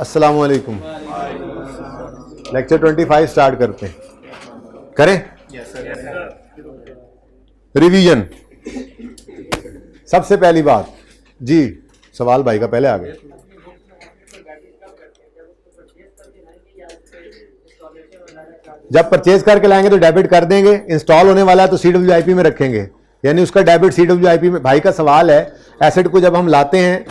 अस्सलामु अलैकुम। Lecture 25 start करते हैं। करें? रिवीजन। सबसे पहली बात जी, सवाल भाई का पहले आ गया। जब परचेज करके लाएंगे तो डेबिट कर देंगे, इंस्टॉल होने वाला है तो CWIP में रखेंगे, यानी उसका डेबिट CWIP में। भाई का सवाल है, एसेट को जब हम लाते हैं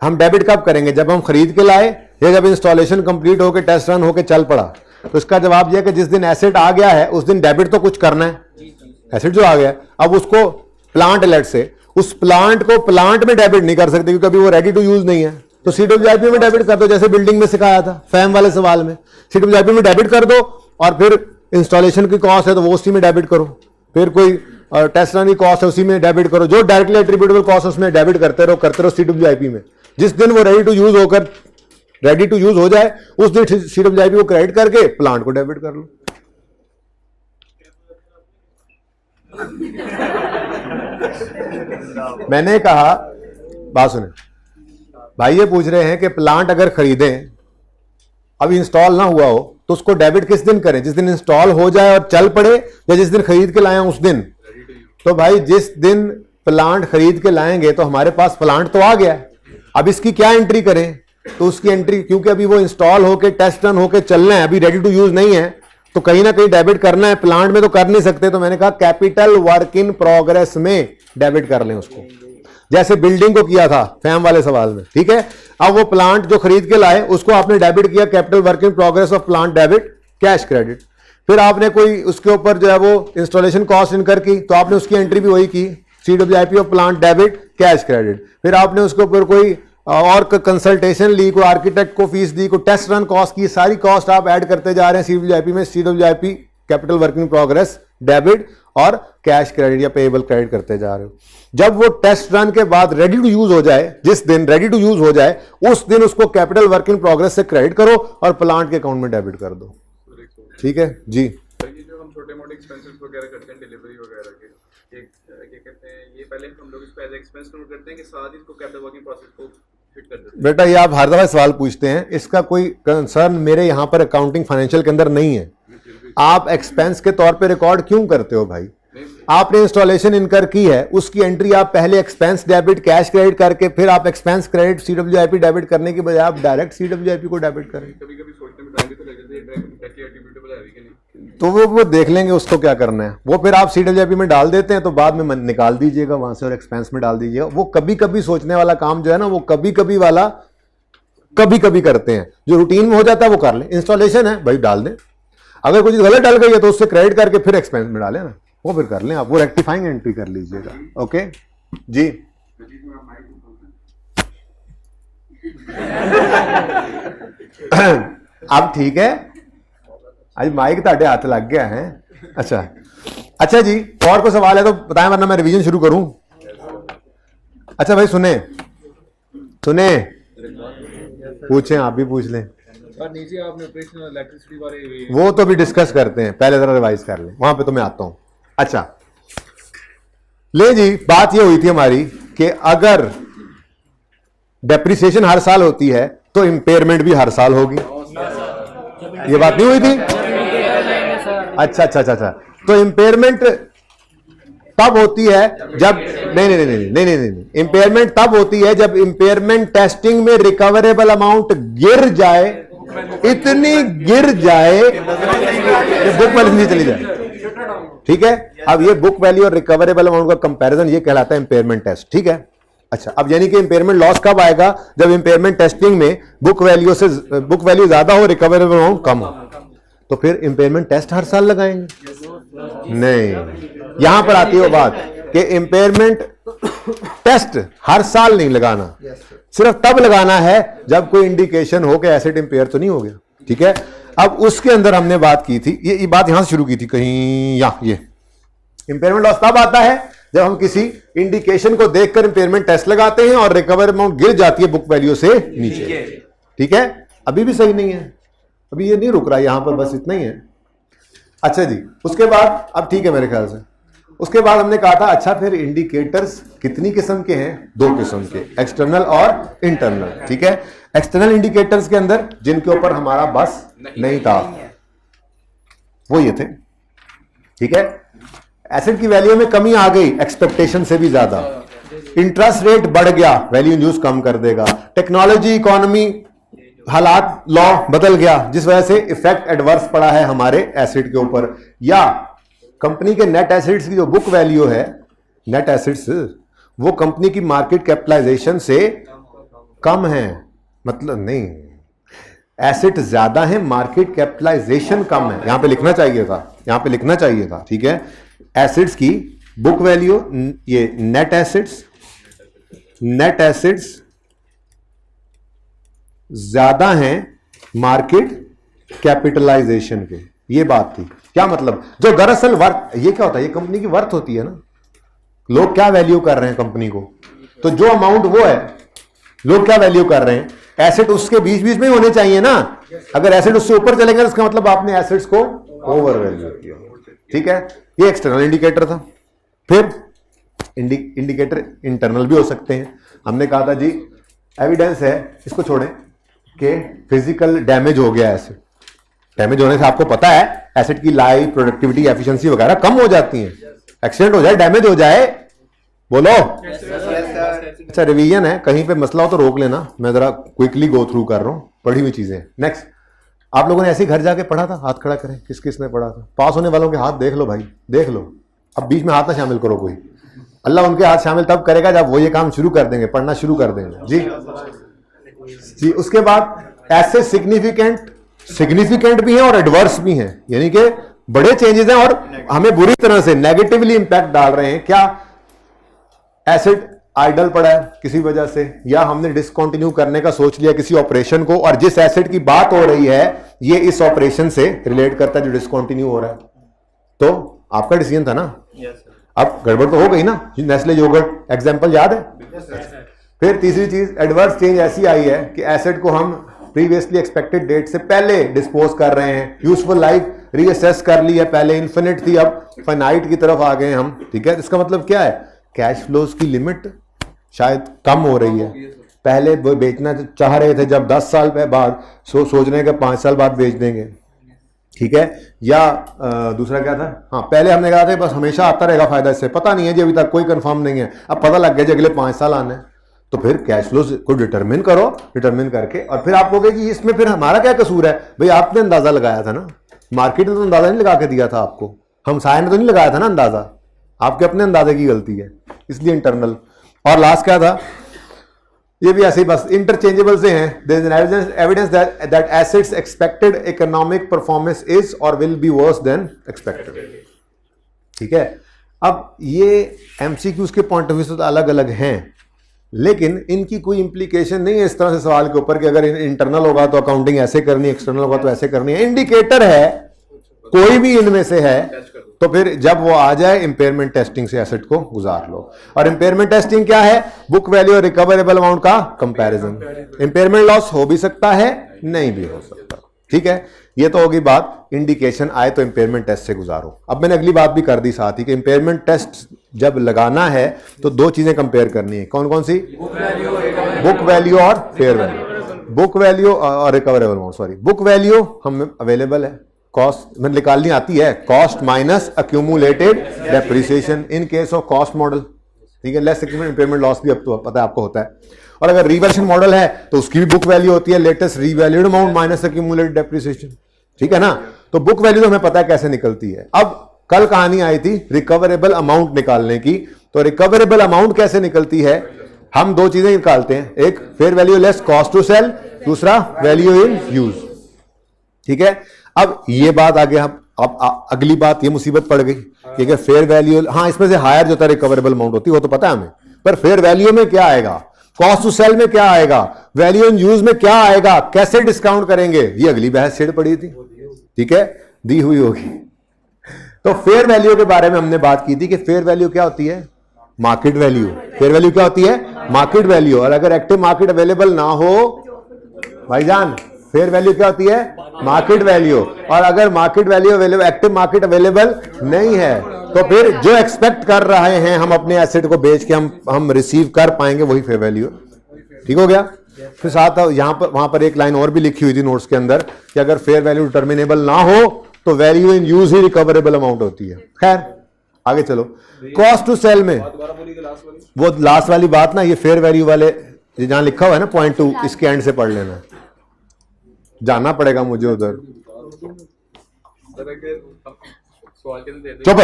हम डेबिट कब करेंगे, जब हम खरीद के लाए या जब इंस्टॉलेशन कंप्लीट होकर टेस्ट रन होकर चल पड़ा? तो इसका जवाब यह है कि जिस दिन एसेट आ गया है उस दिन डेबिट तो कुछ करना है। एसेट जो आ गया अब उसको प्लांट अलर्ट से, उस प्लांट को प्लांट में डेबिट नहीं कर सकते क्योंकि अभी वो रेडी टू यूज नहीं है, तो CWIP में डेबिट कर दो, जैसे बिल्डिंग में सिखाया था फैम वाले सवाल में। CWIP में डेबिट कर दो और फिर इंस्टॉलेशन की कॉस्ट है तो वो उसी में डेबिट करो, फिर कोई टेस्ट रन की कॉस्ट है उसी में डेबिट करो, जो डायरेक्टली एट्रीब्यूटेबल कॉस्ट उसमें डेबिट करते रहो CWIP में। जिस दिन वो रेडी टू यूज हो जाए उस दिन CWIP को क्रेडिट करके प्लांट को डेबिट कर लो। मैंने कहा, बात सुने भाई, ये पूछ रहे हैं कि प्लांट अगर खरीदें अब इंस्टॉल ना हुआ हो तो उसको डेबिट किस दिन करें, जिस दिन इंस्टॉल हो जाए और चल पड़े या जिस दिन खरीद के लाए उस दिन? तो भाई जिस दिन प्लांट खरीद के लाएंगे तो हमारे पास प्लांट तो आ गया, अब इसकी क्या एंट्री करें? तो उसकी एंट्री, क्योंकि अभी वो इंस्टॉल होके टेस्ट रन होके चलना है, अभी रेडी टू यूज नहीं है, तो कहीं ना कहीं डेबिट करना है। प्लांट में तो कर नहीं सकते, तो मैंने कहा कैपिटल वर्क इन प्रोग्रेस में डेबिट कर लें उसको, जैसे बिल्डिंग को किया था फैम वाले सवाल में। ठीक है, अब वो प्लांट जो खरीद के लाए उसको आपने डेबिट किया, capital work in progress of plant debit cash credit. फिर आपने कोई उसके ऊपर जो है वो इंस्टॉलेशन कॉस्ट इनकर की तो आपने उसकी एंट्री भी वही की, CWIP of plant debit cash credit. फिर आपने उसके ऊपर कोई और कंसल्टेशन ली, कोई आर्किटेक्ट को फीस दी, कोई टेस्ट रन कॉस्ट की, सारी कॉस्ट आप ऐड करते जा रहे हैं CWIP में। CWIP capital work in progress debit और कैश क्रेडिट या पेएबल क्रेडिट करते जा रहे हो। जब वो टेस्ट रन के बाद रेडी टू यूज हो जाए, जिस दिन रेडी टू यूज हो जाए उस दिन उसको कैपिटल वर्क इन प्रोग्रेस से क्रेडिट करो और प्लांट के अकाउंट में डेबिट कर दो। ठीक है जी। जो हम छोटे मोटे एक्सपेंसेस वगैरह करते हैं डिलीवरी वगैरह के, क्या कहते हैं, ये पहले हम लोग इसको एज एक्सपेंस नोट करते हैं कि साथ ही इसको कैपिटल वर्किंग प्रोसेस को फिट कर देते हैं? बेटा ये आप हर दफा सवाल पूछते हैं, इसका कोई कंसर्न मेरे यहाँ पर अकाउंटिंग फाइनेंशियल के अंदर नहीं है। आप एक्सपेंस के तौर पे रिकॉर्ड क्यों करते हो भाई? आपने इंस्टॉलेशन इनकर की है, उसकी एंट्री आप पहले एक्सपेंस डेबिट कैश क्रेडिट करके फिर आप एक्सपेंस क्रेडिट CWIP डेबिट करने के बजाय आप डायरेक्ट CWIP को डेबिट करें। कभी-कभी सोचने में टाइम भी तो लग जाता है, डायरेक्टली एट्रीब्यूटेबल है कि नहीं, तो वो देख लेंगे उसको क्या करना है। वो फिर आप CWIP में डाल देते हैं तो बाद में निकाल दीजिएगा वहां से और एक्सपेंस में डाल दीजिएगा। वो कभी कभी सोचने वाला काम जो है ना, वो कभी कभी वाला कभी कभी करते हैं, जो रूटीन में हो जाता है वो कर लें। इंस्टॉलेशन है भाई डाल दें, अगर कुछ गलत डल गई है तो उससे क्रेडिट करके फिर एक्सपेंस में डालें ना, वो फिर कर लें आप, वो रेक्टिफाइंग एंट्री कर लीजिएगा। ओके जी। अब ठीक है, आज माइक ताड़े हाथ लग गया है। अच्छा जी, और कोई सवाल है तो बताएं वरना मैं रिवीजन शुरू करूं। अच्छा भाई सुने पूछें, आप भी पूछ लें। नीचे आपने ऑपरेशनल इलेक्ट्रिसिटी बारे वो तो भी डिस्कस करते हैं, पहले जरा रिवाइज कर लें, वहां पे तो मैं आता हूं। अच्छा ले जी, बात ये हुई थी हमारी कि अगर डेप्रिसिएशन हर साल होती है तो इंपेयरमेंट भी हर साल होगी। ये बात नहीं हुई थी? अच्छा, तो इंपेयरमेंट तब होती है जब नहीं, इंपेयरमेंट तब होती है जब इंपेयरमेंट टेस्टिंग में रिकवरेबल अमाउंट गिर जाए, इतनी गिर जाए कि बुक वैल्यू नहीं चली जाए। ठीक है, अब ये बुक वैल्यू और रिकवरेबल अमाउंट का कंपैरिजन ये कहलाता है इंपेयरमेंट टेस्ट। ठीक है, अच्छा अब यानी कि इंपेयरमेंट लॉस कब आएगा? जब इंपेयरमेंट टेस्टिंग में बुक वैल्यू ज्यादा हो, रिकवरेबल अमाउंट कम हो। तो फिर इंपेयरमेंट टेस्ट हर साल लगाएंगे? नहीं, यहां पर आती है बात कि इंपेयरमेंट टेस्ट हर साल नहीं लगाना, सिर्फ तब लगाना है जब कोई इंडिकेशन हो कि एसेट इंपेयर तो नहीं हो गया। ठीक है, अब उसके अंदर हमने बात की थी, ये बात यहां से शुरू की थी कहीं, ये इंपेयरमेंट लॉस तब आता है जब हम किसी इंडिकेशन को देखकर इंपेयरमेंट टेस्ट लगाते हैं और रिकवर अमाउंट गिर जाती है बुक वैल्यू से नीचे। ठीक है, अभी भी सही नहीं है, अभी ये नहीं रुक रहा, यहां पर बस इतना ही है। अच्छा जी, उसके बाद अब ठीक है मेरे ख्याल से उसके बाद हमने कहा था अच्छा फिर इंडिकेटर्स कितनी किस्म के हैं? 2 किस्म के, एक्सटर्नल और इंटरनल। ठीक है, एक्सटर्नल इंडिकेटर्स के अंदर जिनके ऊपर हमारा बस नहीं था वो ये थे। ठीक है, एसेट की वैल्यू में कमी आ गई एक्सपेक्टेशन से भी ज्यादा, इंटरेस्ट रेट बढ़ गया, वैल्यू इन यूज कम कर देगा, टेक्नोलॉजी, इकोनॉमी, हालात, लॉ बदल गया जिस वजह से इफेक्ट एडवर्स पड़ा है हमारे एसेट के ऊपर, या कंपनी के नेट एसेट्स की जो बुक वैल्यू है, नेट एसेट्स वो कंपनी की मार्केट कैपिटलाइजेशन से कम है, मतलब नहीं, एसेट ज्यादा है, मार्केट कैपिटलाइजेशन कम है, यहां पे लिखना चाहिए था, यहां पे लिखना चाहिए था। ठीक है, एसेट्स की बुक वैल्यू, ये नेट एसेट्स ज्यादा हैं मार्केट कैपिटलाइजेशन के, ये बात थी। क्या मतलब? जो दरअसल वर्थ, ये क्या होता है, ये कंपनी की वर्थ होती है ना, लोग क्या वैल्यू कर रहे हैं कंपनी को, तो जो अमाउंट वो है, लोग क्या वैल्यू कर रहे हैं, एसेट उसके बीच बीच में होने चाहिए ना। अगर एसेट उससे ऊपर चलेंगे तो इसका मतलब आपने एसेट्स को ओवर वैल्यू किया। ठीक है, ये एक्सटर्नल इंडिकेटर था। फिर इंडिकेटर इंटरनल भी हो सकते हैं। हमने कहा था जी एविडेंस है, इसको छोड़ें, कि फिजिकल डैमेज हो गया, एसेट डैमेज होने से आपको पता है एसेट की लाइफ, प्रोडक्टिविटी, एफिशिएंसी वगैरह कम हो जाती है। एक्सीडेंट हो जाए, डैमेज हो जाए, बोलो। अच्छा, रिवीजन है, कहीं पे मसला हो तो रोक लेना, मैं जरा क्विकली गो थ्रू कर रहा हूं पढ़ी हुई चीजें। नेक्स्ट, आप लोगों ने ऐसे ही घर जाके पढ़ा था? हाथ खड़ा करें, किस किस ने पढ़ा था? पास होने वालों के हाथ देख लो भाई, देख लो। अब बीच में हाथ ना शामिल करो कोई, अल्लाह उनके हाथ शामिल तब करेगा जब वो ये काम शुरू कर देंगे, पढ़ना शुरू कर देंगे। जी जी। उसके बाद ऐसे सिग्निफिकेंट भी हैं और एडवर्स भी हैं, यानी कि बड़े चेंजेस हैं और हमें बुरी तरह से नेगेटिवली इंपैक्ट डाल रहे हैं। क्या? एसेट आइडल पड़ा है किसी वजह से, या हमने डिसकंटिन्यू करने का सोच लिया किसी ऑपरेशन को, और जिस एसेट की बात हो रही है ये इस ऑपरेशन से रिलेट करता है जो डिसकंटिन्यू हो रहा है, तो आपका डिसीजन था ना। अब गड़बड़ तो हो गई ना, नेस्ले योगर्ट एग्जांपल याद है। फिर तीसरी चीज, एडवर्स चेंज ऐसी आई है कि एसेट को हम प्रीवियसली एक्सपेक्टेड डेट से पहले डिस्पोज कर रहे हैं, यूजफुल लाइफ रीअसेस कर ली है, पहले इन्फिनिट थी, अब फाइनाइट की तरफ आ गए हम। ठीक है, इसका मतलब क्या है, कैश फ्लोज की लिमिट शायद कम हो रही है। पहले वो बेचना चाह रहे थे जब 10 साल बाद, सोच रहे हैं कि 5 साल बाद बेच देंगे। ठीक है, या दूसरा क्या था, हाँ पहले हमने कहा था बस हमेशा आता रहेगा फायदा इससे, पता नहीं है जी, अभी तक कोई कंफर्म नहीं है, अब पता लग गया जी अगले 5 साल आने हैं, तो फिर कैश फ्लो को डिटरमिन करो, डिटरमिन करके, और फिर आप कहोगे कि इसमें फिर हमारा क्या कसूर है? भाई आपने अंदाजा लगाया था ना, मार्केट ने तो अंदाजा नहीं लगा के दिया था आपको, हम साय ने तो नहीं लगाया था ना अंदाजा, आपके अपने अंदाजे की गलती है, इसलिए इंटरनल। और लास्ट क्या था, ये भी ऐसे ही बस इंटरचेंजेबल से हैं। There is an evidence that assets expected economic performance is और will be worse than expected. ठीक है, अब ये एमसीक्यूज के पॉइंट ऑफ व्यू से तो अलग अलग हैं, लेकिन इनकी कोई इंप्लीकेशन नहीं है इस तरह से सवाल के ऊपर कि अगर इंटरनल होगा तो अकाउंटिंग ऐसे करनी है, एक्सटर्नल होगा तो ऐसे करनी है। इंडिकेटर है, कोई भी इनमें से है, तो फिर जब वो आ जाए इंपेयरमेंट टेस्टिंग से एसेट को गुजार लो। और इंपेयरमेंट टेस्टिंग क्या है? बुक वैल्यू और रिकवरेबल अमाउंट का कंपैरिजन। इंपेयरमेंट लॉस हो भी सकता है, नहीं भी हो सकता। ठीक है, ये तो होगी बात, इंडिकेशन आए तो इंपेयरमेंट टेस्ट से गुजारो। अब मैंने अगली बात भी कर दी साथ ही कि इंपेयरमेंट टेस्ट जब लगाना है तो 2 चीजें कंपेयर करनी है। कौन कौन सी? बुक वैल्यू और फेयर वैल्यू। बुक वैल्यू और recoverable amount, sorry, book value हमें अवेलेबल है, कॉस्ट में निकालनी आती है, cost minus accumulated depreciation in case of cost model. ठीक है, लेस इंपेयरमेंट लॉस भी अब तो पता है आपको होता है। और अगर रिवर्शन मॉडल है तो उसकी भी बुक वैल्यू होती है, latest revalued amount minus accumulated depreciation. ठीक है ना, तो बुक वैल्यू तो हमें पता है कैसे निकलती है। अब कल कहानी आई थी रिकवरेबल अमाउंट निकालने की, तो रिकवरेबल अमाउंट कैसे निकलती है? हम 2 चीजें निकालते हैं, एक fair value less cost to sell, दूसरा वैल्यू इन यूज। ठीक है, अब ये बात आगे हम, अब अगली बात ये मुसीबत पड़ गई कि फेयर वैल्यू, हाँ इसमें से हायर जो था रिकवरेबल अमाउंट होती है वो तो पता है हमें, पर फेयर वैल्यू में क्या आएगा, कॉस्ट टू सेल में क्या आएगा, वैल्यू इन यूज में क्या आएगा, कैसे डिस्काउंट करेंगे, ये अगली बहस छेड़ पड़ी थी। ठीक है, दी हुई होगी। तो फेयर वैल्यू के बारे में हमने बात की थी कि फेयर वैल्यू क्या होती है? Market value. फेयर वैल्यू क्या होती है? Market value. और अगर एक्टिव मार्केट अवेलेबल ना हो भाईजान, फेयर वैल्यू क्या होती है? Market value. और अगर market value available, active market available नहीं है, तो फिर जो एक्सपेक्ट कर रहे हैं हम अपने एसेट को बेच के हम रिसीव कर पाएंगे, वही फेयर वैल्यू। ठीक हो गया। फिर साथ यहां पर वहां पर एक लाइन और भी लिखी हुई थी नोट्स के अंदर कि अगर फेयर वैल्यू डिटर्मिनेबल ना हो तो value in use he recoverable amount होती है। खैर आगे चलो, कॉस्ट टू सेल में वो लास्ट वाली बात ना, ये फेयर वैल्यू वाले जहां लिखा हुआ है ना पॉइंट 2, इसके एंड से पढ़ लेना, जाना पड़ेगा मुझे उधर। चुप,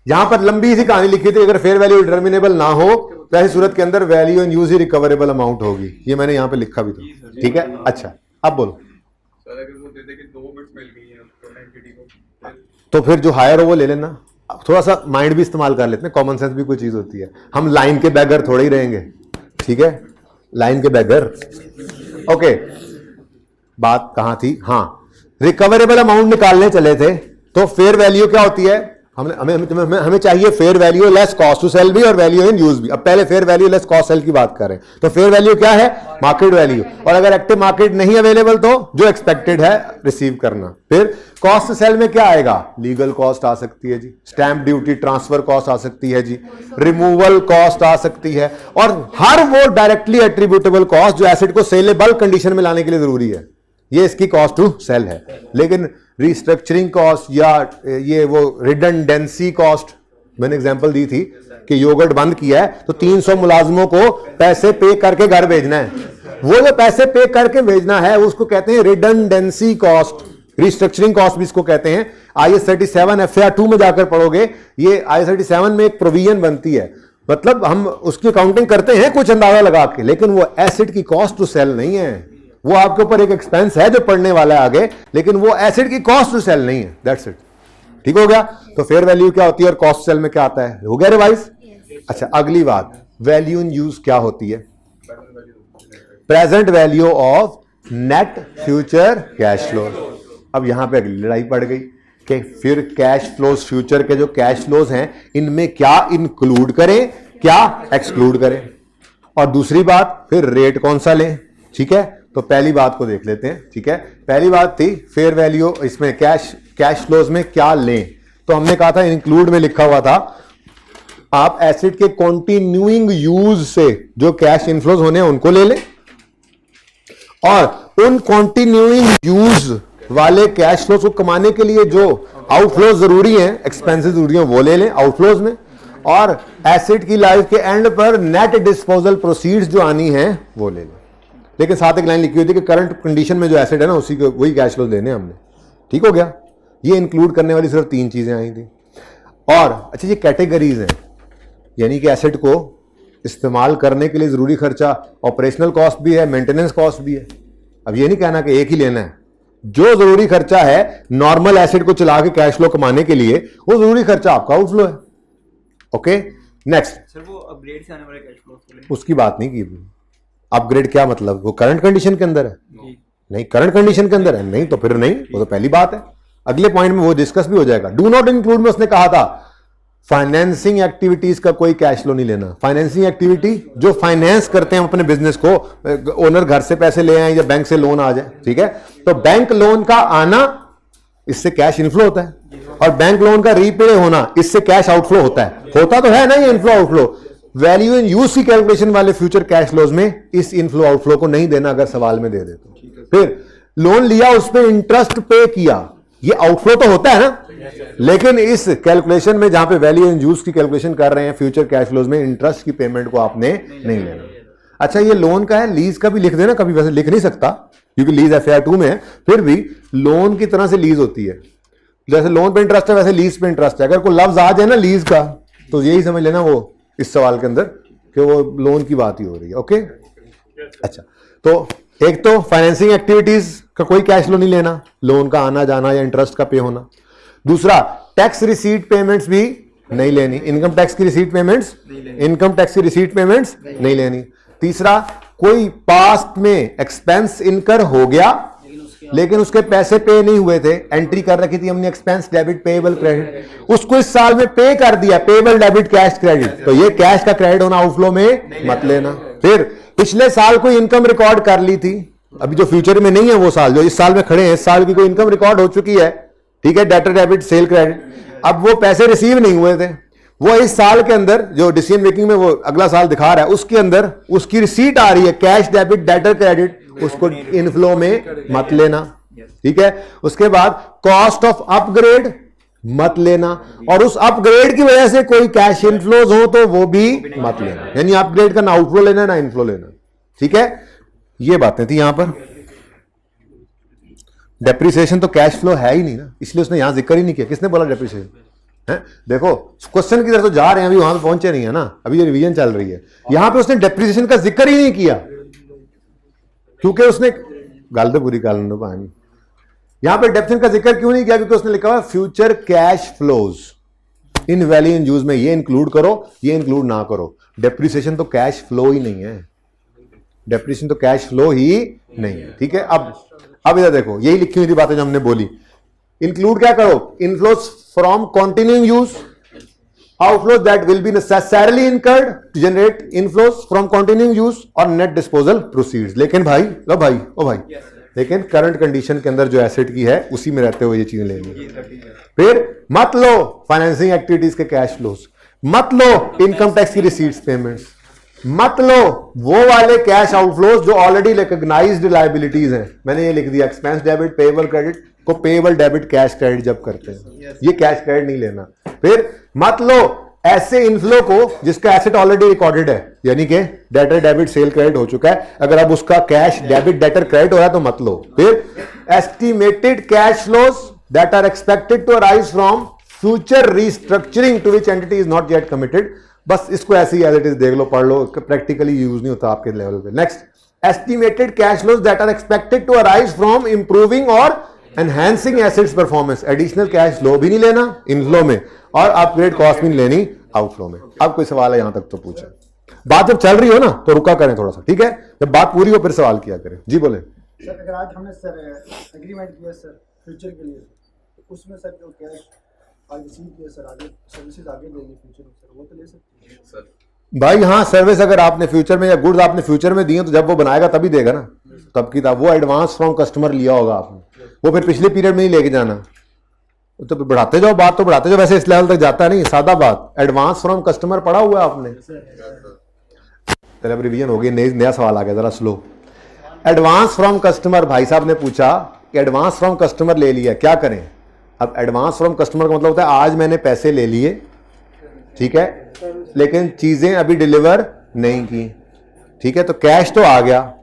यहां पर लंबी सी कहानी लिखी थी, अगर फेयर वैल्यू डिटर्मिनेबल ना हो तो ऐसी सूरत के अंदर value in use he recoverable amount होगी। ये मैंने यहां पे लिखा भी था। ठीक है, अच्छा अब बोलो। तो फिर जो हायर हो वो ले लेना। थोड़ा सा माइंड भी इस्तेमाल कर लेते हैं, कॉमन सेंस भी कोई चीज होती है। हम लाइन के बैगर थोड़े ही रहेंगे। ठीक है, लाइन के बैगर। ओके, बात कहां थी? हाँ, रिकवरेबल अमाउंट निकालने चले थे। तो फेयर वैल्यू क्या होती है? हमें चाहिए fair value less cost to sell भी और वैल्यू इन यूज भी। अब पहले fair value less cost sell की बात करें तो फेयर वैल्यू क्या है? Market value. और अगर एक्टिव मार्केट नहीं अवेलेबल तो जो एक्सपेक्टेड है रिसीव करना। फिर कॉस्ट सेल में क्या आएगा? लीगल कॉस्ट आ सकती है जी, स्टैंप ड्यूटी ट्रांसफर कॉस्ट आ सकती है जी, रिमूवल कॉस्ट आ सकती है, और हर वो डायरेक्टली एट्रीब्यूटेबल कॉस्ट जो एसेट को सेलेबल कंडीशन में लाने के लिए जरूरी है, ये इसकी कॉस्ट टू सेल है। लेकिन रिस्ट्रक्चरिंग कॉस्ट या ये वो रिडंडेंसी कॉस्ट, मैंने एग्जांपल दी थी कि योगर्ट बंद किया है तो 300 मुलाजमों को पैसे पे करके घर भेजना है, वो जो पैसे पे करके भेजना है उसको कहते हैं रिडंडेंसी कॉस्ट, रिस्ट्रक्चरिंग कॉस्ट भी इसको कहते हैं। IAS 37 FAR 2 में जाकर पढ़ोगे, ये IAS 37 में एक प्रोविजन बनती है, मतलब हम उसकी अकाउंटिंग करते हैं कुछ अंदाजा लगा के, लेकिन वो एसेट की कॉस्ट टू सेल नहीं है, वो आपके ऊपर एक एक्सपेंस है जो पढ़ने वाला है आगे, लेकिन वो एसेट की कॉस्ट टू सेल नहीं है। That's it. ठीक हो गया। तो फेयर वैल्यू क्या होती है और कॉस्ट सेल में क्या आता है? हो गया रिवाइज? अच्छा, अगली बात, वैल्यू इन यूज क्या होती है? Present value of net future cash flow. अब यहां पे अगली लड़ाई पड़ गई कि फिर कैश फ्लोज, फ्यूचर के जो कैश फ्लोज हैं इनमें क्या इंक्लूड करें, क्या एक्सक्लूड करें, और दूसरी बात फिर रेट कौन सा लें। ठीक है, तो पहली बात को देख लेते हैं। ठीक है, पहली बात थी फेयर वैल्यू, इसमें कैश फ्लोज में क्या लें, तो हमने कहा था इंक्लूड में लिखा हुआ था आप एसेट के कंटिन्यूइंग यूज से जो कैश इनफ्लोज होने हैं उनको ले लें, और उन कंटिन्यूइंग यूज वाले कैश फ्लोज को कमाने के लिए जो आउटफ्लोज जरूरी हैं, एक्सपेंसेस जरूरी हैं, वो ले लें आउटफ्लोज में, और एसेट की लाइफ के एंड पर नेट डिस्पोजल प्रोसीड्स जो आनी है वो ले लें। लेकिन साथ एक लाइन लिखी हुई थी कि करंट कंडीशन में जो एसेट है ना उसी को वही कैश फ्लोज लेने हमने। ठीक हो गया। ये इंक्लूड करने वाली सिर्फ 3 चीजें आई थी। और अच्छा, ये कैटेगरीज हैं, यानी कि एसेट को इस्तेमाल करने के लिए जरूरी खर्चा ऑपरेशनल कॉस्ट भी है, मेंटेनेंस कॉस्ट भी है। अब ये नहीं कहना कि एक ही लेना है, जो जरूरी खर्चा है नॉर्मल एसेट को चला के कैश फ्लो कमाने के लिए, वो जरूरी खर्चा आपका आउटफ्लो है। ओके, नेक्स्ट सर, वो अपग्रेड से आने वाले कैश फ्लो उसकी बात नहीं की। अपग्रेड क्या मतलब? वो करंट कंडीशन के अंदर है? नहीं, करंट कंडीशन के अंदर है नहीं, तो फिर नहीं, वो तो पहली बात है। अगले पॉइंट में वो डिस्कस भी हो जाएगा। डू नॉट इंक्लूड में उसने कहा था फाइनेंसिंग एक्टिविटीज का कोई कैश फ्लो नहीं लेना। फाइनेंसिंग एक्टिविटी जो फाइनेंस करते हैं अपने बिजनेस को, ओनर घर से पैसे ले आए या बैंक से लोन आ जाए, ठीक है, तो बैंक लोन का आना इससे कैश इनफ्लो होता है, और बैंक लोन का रीपे होना इससे कैश आउटफ्लो होता है। होता तो है ना ये inflow outflow. Value in use की कैलकुलेशन वाले फ्यूचर कैश फ्लोज में इस इनफ्लो आउटफ्लो को नहीं देना, अगर सवाल में दे दे तो। फिर लोन लिया, उस पर इंटरेस्ट पे किया, ये आउटफ्लो तो होता है ना, लेकिन इस कैलकुलेशन में जहां पे वैल्यू इन यूज की कैलकुलेशन कर रहे हैं फ्यूचर कैश फ्लोज में, इंटरेस्ट की पेमेंट को आपने नहीं लेना। अच्छा, ये लोन का है, लीज का भी लिख देना, कभी वैसे लिख नहीं सकता क्योंकि लीज FAR 2 में है, फिर भी लोन की तरह से लीज होती है। जैसे लोन पे इंटरेस्ट है वैसे लीज पे इंटरेस्ट है। अगर कोई लफ्ज आ जाए ना लीज का, तो यही समझ लेना वो इस सवाल के अंदर कि वो लोन की बात ही हो रही है। ओके, अच्छा, तो एक तो फाइनेंसिंग एक्टिविटीज का कोई कैश फ्लो नहीं लेना, लोन का आना जाना या इंटरेस्ट का पे होना। दूसरा, टैक्स रिसीट पेमेंट्स भी नहीं लेनी, इनकम टैक्स की रिसीट पेमेंट्स, इनकम टैक्स की रिसीट पेमेंट्स नहीं लेनी। तीसरा, कोई पास्ट में एक्सपेंस इनकर हो गया लेकिन उसके पैसे पे नहीं हुए थे, एंट्री कर रखी थी हमने एक्सपेंस डेबिट पेएबल क्रेडिट, उसको इस साल में पे कर दिया, पेएबल डेबिट कैश क्रेडिट, तो ये कैश का क्रेडिट होना आउटफ्लो में मत लेना। फिर पिछले साल कोई इनकम रिकॉर्ड कर ली थी, अभी जो फ्यूचर में नहीं है वो साल, जो इस साल में खड़े हैं, इस साल की कोई इनकम रिकॉर्ड हो चुकी है, ठीक है, डेटर डेबिट सेल क्रेडिट, अब वो पैसे रिसीव नहीं हुए थे, वो इस साल के अंदर जो डिसीजन मेकिंग में वो अगला साल दिखा रहा है उसके अंदर उसकी रिसीट आ रही है, कैश डेबिट डेटर क्रेडिट, उसको इनफ्लो में मत लेना, ठीक है। उसके बाद कॉस्ट ऑफ अपग्रेड मत लेना, और उस अपग्रेड की वजह से कोई कैश इनफ्लोज हो तो वो भी मत लेना, यानी अपग्रेड का ना आउटफ्लो लेना ना इनफ्लो लेना, ठीक है। ये बातें थी यहां पर। डेप्रिसिएशन तो कैश फ्लो है ही नहीं ना, इसलिए उसने यहां जिक्र ही नहीं किया। किसने बोला डेप्रिसिएशन है? देखो क्वेश्चन की तरफ तो जा रहे हैं, अभी वहां पे पहुंचे नहीं है ना, अभी ये रिवीजन चल रही है। यहां पे उसने डेप्रिसिएशन का जिक्र ही नहीं किया, क्योंकि उसने गल तो पूरी कालन पानी, यहां पे डेप्रिसिएशन का जिक्र क्यों नहीं किया? क्योंकि उसने लिखा हुआ future cash flows in value in use में ये इंक्लूड करो, ये इंक्लूड ना करो। डेप्रिसिएशन तो कैश फ्लो ही नहीं है, डेप्रिसिएशन तो कैश फ्लो ही नहीं है, ठीक है। अब इधर देखो, यही लिखी हुई थी बातें जो हमने बोली। इंक्लूड क्या करो? Inflows from continuing use, outflows that will be necessarily incurred to generate inflows from continuing use, और नेट डिस्पोजल प्रोसीड्स। लेकिन भाई ओ भाई ओ भाई, लेकिन करंट कंडीशन के अंदर जो एसेट की है उसी में रहते हुए ये चीजें लेनी है। फिर मत लो फाइनेंसिंग एक्टिविटीज के कैश फ्लोज, मत लो इनकम टैक्स की रिसीट्स पेमेंट्स, मत लो वो वाले कैश आउटफ्लोज जो ऑलरेडी रिकॉग्नाइज्ड लायबिलिटीज हैं। मैंने ये लिख दिया एक्सपेंस डेबिट पेएबल क्रेडिट को पेएबल डेबिट कैश क्रेडिट जब करते हैं, ये कैश क्रेडिट नहीं लेना। फिर मत लो ऐसे इनफ्लो को जिसका एसेट ऑलरेडी रिकॉर्डेड है, यानी कि डेटर डेबिट सेल क्रेडिट हो चुका है, अगर अब उसका कैश डेबिट डेटर क्रेडिट हो रहा है तो मत लो। फिर estimated cash flows that are expected to arise from future restructuring to which entity is not yet committed, बस इसको ऐसे ही एज इट इज देख लो, पढ़ लो, प्रैक्टिकली यूज नहीं होता आपके लेवल पे। Next, estimated cash flows that are expected to arise from improving और enhancing assets performance, additional cash flow भी नहीं लेना इनफ्लो में, और अपग्रेड कॉस्ट भी नहीं लेनी आउटफ्लो में। अब कोई सवाल है यहां तक तो पूछे, बात जब चल रही हो ना तो रुका करें थोड़ा सा, ठीक है, जब बात पूरी हो फिर सवाल किया करें। जी बोले सर। अगर आज हमने सर एग्रीमेंट किया सर फ्यूचर के लिए, तो उसमें सर जो कैश आज रिसीव किया सर, आगे सर्विसेज आगे लेंगे फ्यूचर में सर, वो तो ले सकते हैं सर भाई। हाँ, सर्विस अगर आपने फ्यूचर में या गुड्स आपने फ्यूचर में दिए तो जब वो बनाएगा तभी देगा ना, तब की तब। वो एडवांस फ्रॉम कस्टमर लिया होगा आपने, वो फिर पिछले पीरियड में ही लेके जाना, तो बढ़ाते जाओ बात, तो बढ़ाते जाओ, वैसे इस लेवल तक जाता नहीं, सादा बात। एडवांस फ्रॉम कस्टमर पढ़ा हुआ है आपने, चलो अब रिवीजन हो गई, नया सवाल आ गया, जरा स्लो। एडवांस फ्रॉम कस्टमर, भाई साहब ने पूछा कि एडवांस फ्रॉम कस्टमर ले लिया, क्या करें? अब एडवांस फ्रॉम कस्टमर का मतलब होता है आज मैंने पैसे ले लिए, ठीक है, लेकिन चीजें अभी डिलीवर नहीं की, ठीक है, तो कैश तो आ गया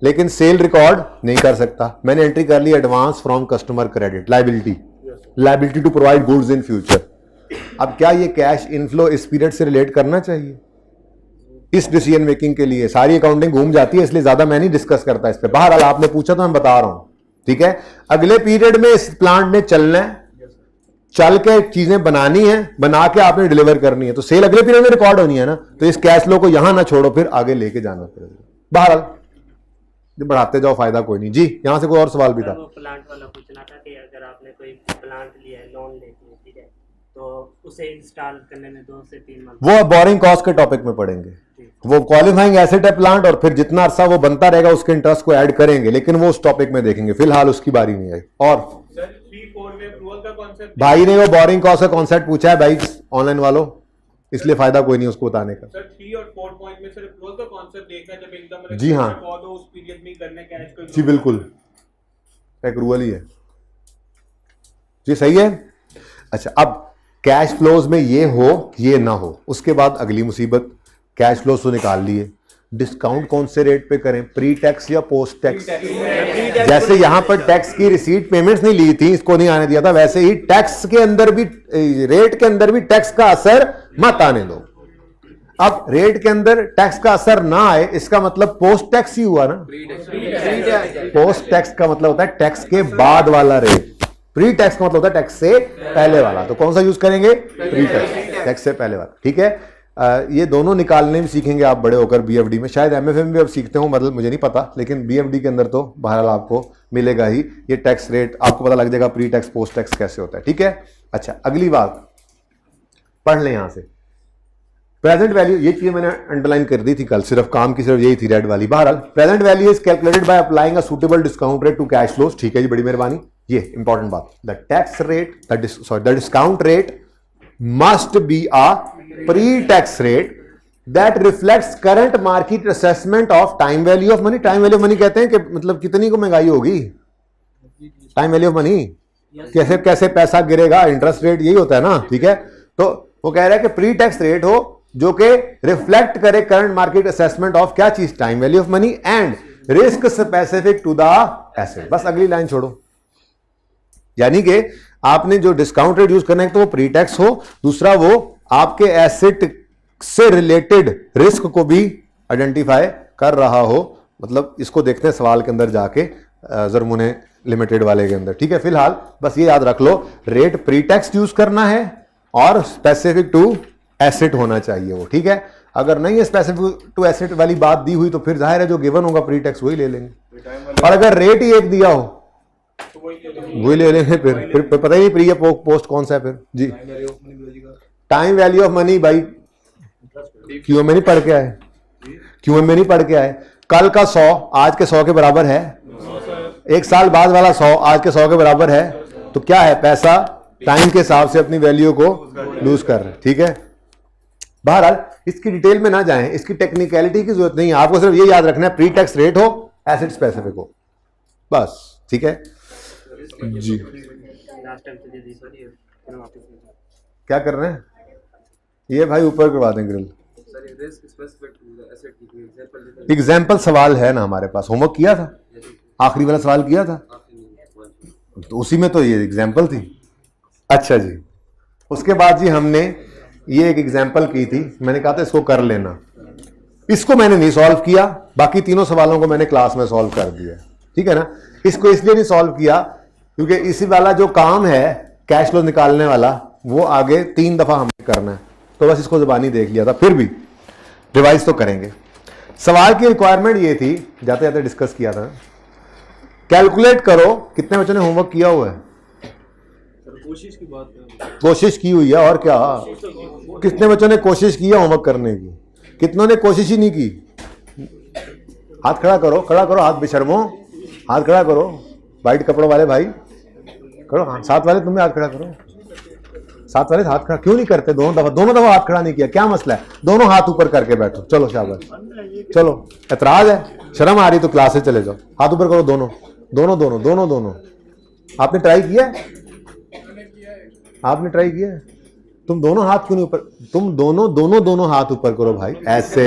लेकिन सेल रिकॉर्ड नहीं कर सकता। मैंने एंट्री कर ली advance from customer credit, liability to provide goods in future. अब क्या ये कैश इनफ्लो इस पीरियड से रिलेट करना चाहिए? इस डिसीजन मेकिंग के लिए सारी अकाउंटिंग घूम जाती है, इसलिए ज्यादा मैं नहीं डिस्कस करता इस पे। बहरहाल आपने पूछा तो मैं बता रहा हूं, ठीक है। अगले पीरियड में इस प्लांट ने चलना है, चल के चीजें बनानी है, बना के आपने डिलीवर करनी है, तो सेल अगले पीरियड में रिकॉर्ड होनी है ना, तो इस कैश फ्लो को यहां ना छोड़ो, फिर आगे लेके जाना पड़ेगा। बहरहाल बढ़ाते जाओ, फायदा कोई नहीं। जी यहां से कोई और सवाल भी था? प्लांट वाला पूछना था कि अगर आपने कोई प्लांट लिया है, लोन लेके, ठीक है, तो उसे इंस्टॉल करने में 2 से 3 मंथ, वो बोरिंग कॉस्ट के टॉपिक में पढ़ेंगे। वो क्वालिफाइंग एसेट है प्लांट, और फिर जितना अरसा वो बनता रहेगा उसके इंटरेस्ट को ऐड करेंगे, लेकिन वो उस टॉपिक में देखेंगे, फिलहाल उसकी बारी नहीं आई। और सर 3-4 में अप्रूवल का कॉन्सेप्ट, भाई ने वो बोरिंग कॉस्ट का कॉन्सेप्ट पूछा है भाई ऑनलाइन वालों, इसलिए फायदा कोई नहीं उसको बताने का। सर 3 और 4 पॉइंट में सर अप्रूवल का कॉन्सेप्ट देखना है, जब इनकम जी हाँ। रिकॉर्ड हो उस पीरियड में करने कैश को। जी बिल्कुल, एक रूल ही है जी, सही है। अच्छा, अब कैश फ्लोज में ये हो ये ना हो, उसके बाद अगली मुसीबत, कैश फ्लोज तो निकाल लिए, डिस्काउंट कौन से रेट पे करें, प्री टैक्स या पोस्ट टैक्स? जैसे यहां पर टैक्स की रिसीट पेमेंट्स नहीं ली थी, इसको नहीं आने दिया था, वैसे ही टैक्स के अंदर भी, रेट के अंदर भी टैक्स का असर मत आने दो। अब रेट के अंदर टैक्स का असर ना आए, इसका मतलब पोस्ट टैक्स ही हुआ ना। पोस्ट टैक्स का मतलब होता है टैक्स के बाद वाला रेट, प्री टैक्स का मतलब होता है टैक्स से पहले वाला। तो कौन सा यूज करेंगे? प्री टैक्स, टैक्स से पहले वाला, ठीक है। ये दोनों निकालने भी सीखेंगे आप बड़े होकर बीएफडी में, शायद एमएफए में भी अब सीखते हो, मतलब मुझे नहीं पता, लेकिन बीएफडी के अंदर तो बहरहाल आपको मिलेगा ही ये टैक्स रेट, आपको पता लग जाएगा प्री टैक्स पोस्ट टैक्स कैसे होता है, ठीक है। अच्छा, अगली बात पढ़ लें यहां से, प्रेजेंट वैल्यू, ये चीज मैंने अंडरलाइन कर दी थी कल, सिर्फ काम की सिर्फ यही थी रेड वाली। बहरहाल present value is calculated by applying a suitable discount rate to cash flows. ठीक है जी, बड़ी मेहरबानी। ये इंपॉर्टेंट बात, the tax rate the discount rate must be a pre tax rate that reflects current market assessment of time value of money. Time value of money कहते हैं कि मतलब कितनी को महंगाई होगी, टाइम वैल्यू ऑफ मनी, कैसे कैसे पैसा गिरेगा, इंटरेस्ट रेट, यही होता है ना। ठीक है, तो वो कह रहा है कि प्री टैक्स रेट हो जो कि रिफ्लेक्ट करे करंट मार्केट असेसमेंट ऑफ क्या चीज, time value of money and risk specific to the asset. बस अगली लाइन छोड़ो, यानी कि आपने जो डिस्काउंट रेट यूज करना है तो वो प्री टैक्स हो, दूसरा वो आपके एसेट से रिलेटेड रिस्क को भी आइडेंटिफाई कर रहा हो। मतलब इसको देखते हैं सवाल के अंदर जाके, ज़रमुने लिमिटेड वाले के अंदर। ठीक है, फिलहाल बस ये याद रख लो, रेट प्री टैक्स यूज करना है और स्पेसिफिक टू एसेट होना चाहिए वो। ठीक है, अगर नहीं है स्पेसिफिक टू एसेट वाली बात दी हुई तो फिर जाहिर है जो गिवन होगा प्री टैक्स वही ले लेंगे, और अगर रेट ही एक दिया हो वही ले लेंगे। फिर पता ही नहीं प्री या पोस्ट कौन सा है फिर जी। टाइम वैल्यू ऑफ मनी भाई क्यों में नहीं पढ़ के आए, क्यों में नहीं पढ़ के आए। कल का 100 आज के 100 के बराबर है, एक साल बाद वाला 100 आज के 100 के बराबर है, तो क्या है, पैसा टाइम के हिसाब से अपनी वैल्यू को लूज कर रहे हैं। ठीक है, बहरहाल इसकी डिटेल में ना जाएं, इसकी टेक्निकलिटी की जरूरत नहीं है, आपको सिर्फ ये याद रखना है प्री टैक्स रेट हो, एसेट स्पेसिफिक हो, बस। ठीक है जी, लास्ट टाइम तो दे दी सर, ये वापस क्या कर रहे हैं ये भाई, ऊपर करवा दें ग्रिल। एग्जाम्पल सवाल है ना हमारे पास, होमवर्क किया था, आखिरी वाला सवाल किया था, तो उसी में तो ये एग्जाम्पल थी। अच्छा जी, उसके बाद जी हमने ये एक एग्जाम्पल की थी, मैंने कहा था इसको कर लेना, इसको मैंने नहीं सॉल्व किया, बाकी तीनों सवालों को मैंने क्लास में सॉल्व कर दिया। ठीक है ना, इसको इसलिए नहीं सॉल्व किया क्योंकि इसी वाला जो काम है कैश फ्लो निकालने वाला वो आगे 3 दफा हमें करना है, तो बस इसको जुबानी देख लिया था, फिर भी रिवाइज तो करेंगे। सवाल की रिक्वायरमेंट ये थी, जाते जाते डिस्कस किया था, कैलकुलेट करो, कितने बच्चों ने होमवर्क किया हुआ है, कोशिश की बात है, कोशिश की हुई है, और क्या, कितने बच्चों ने कोशिश की है होमवर्क करने की, कितनों ने कोशिश ही नहीं की, हाथ खड़ा करो, खड़ा करो हाथ, बेशर्मो हाथ खड़ा करो, वाइट कपड़ों वाले भाई करो, हाँ साथ वाले तुम भी हाथ खड़ा करो, साथ वाले हाथ खड़ा क्यों नहीं करते, दोनों दफा हाथ खड़ा नहीं किया, क्या मसला है, दोनों हाथ ऊपर करके बैठो, चलो शाबाश, चलो एतराज है, शर्म आ रही तो क्लास से चले जाओ, हाथ ऊपर करो, दोनों दोनों दोनों दोनों दोनों। आपने ट्राई किया, आपने ट्राई किया, तुम दोनों हाथ क्यों नहीं ऊपर, तुम दोनों दोनों दोनों हाथ ऊपर करो भाई, ऐसे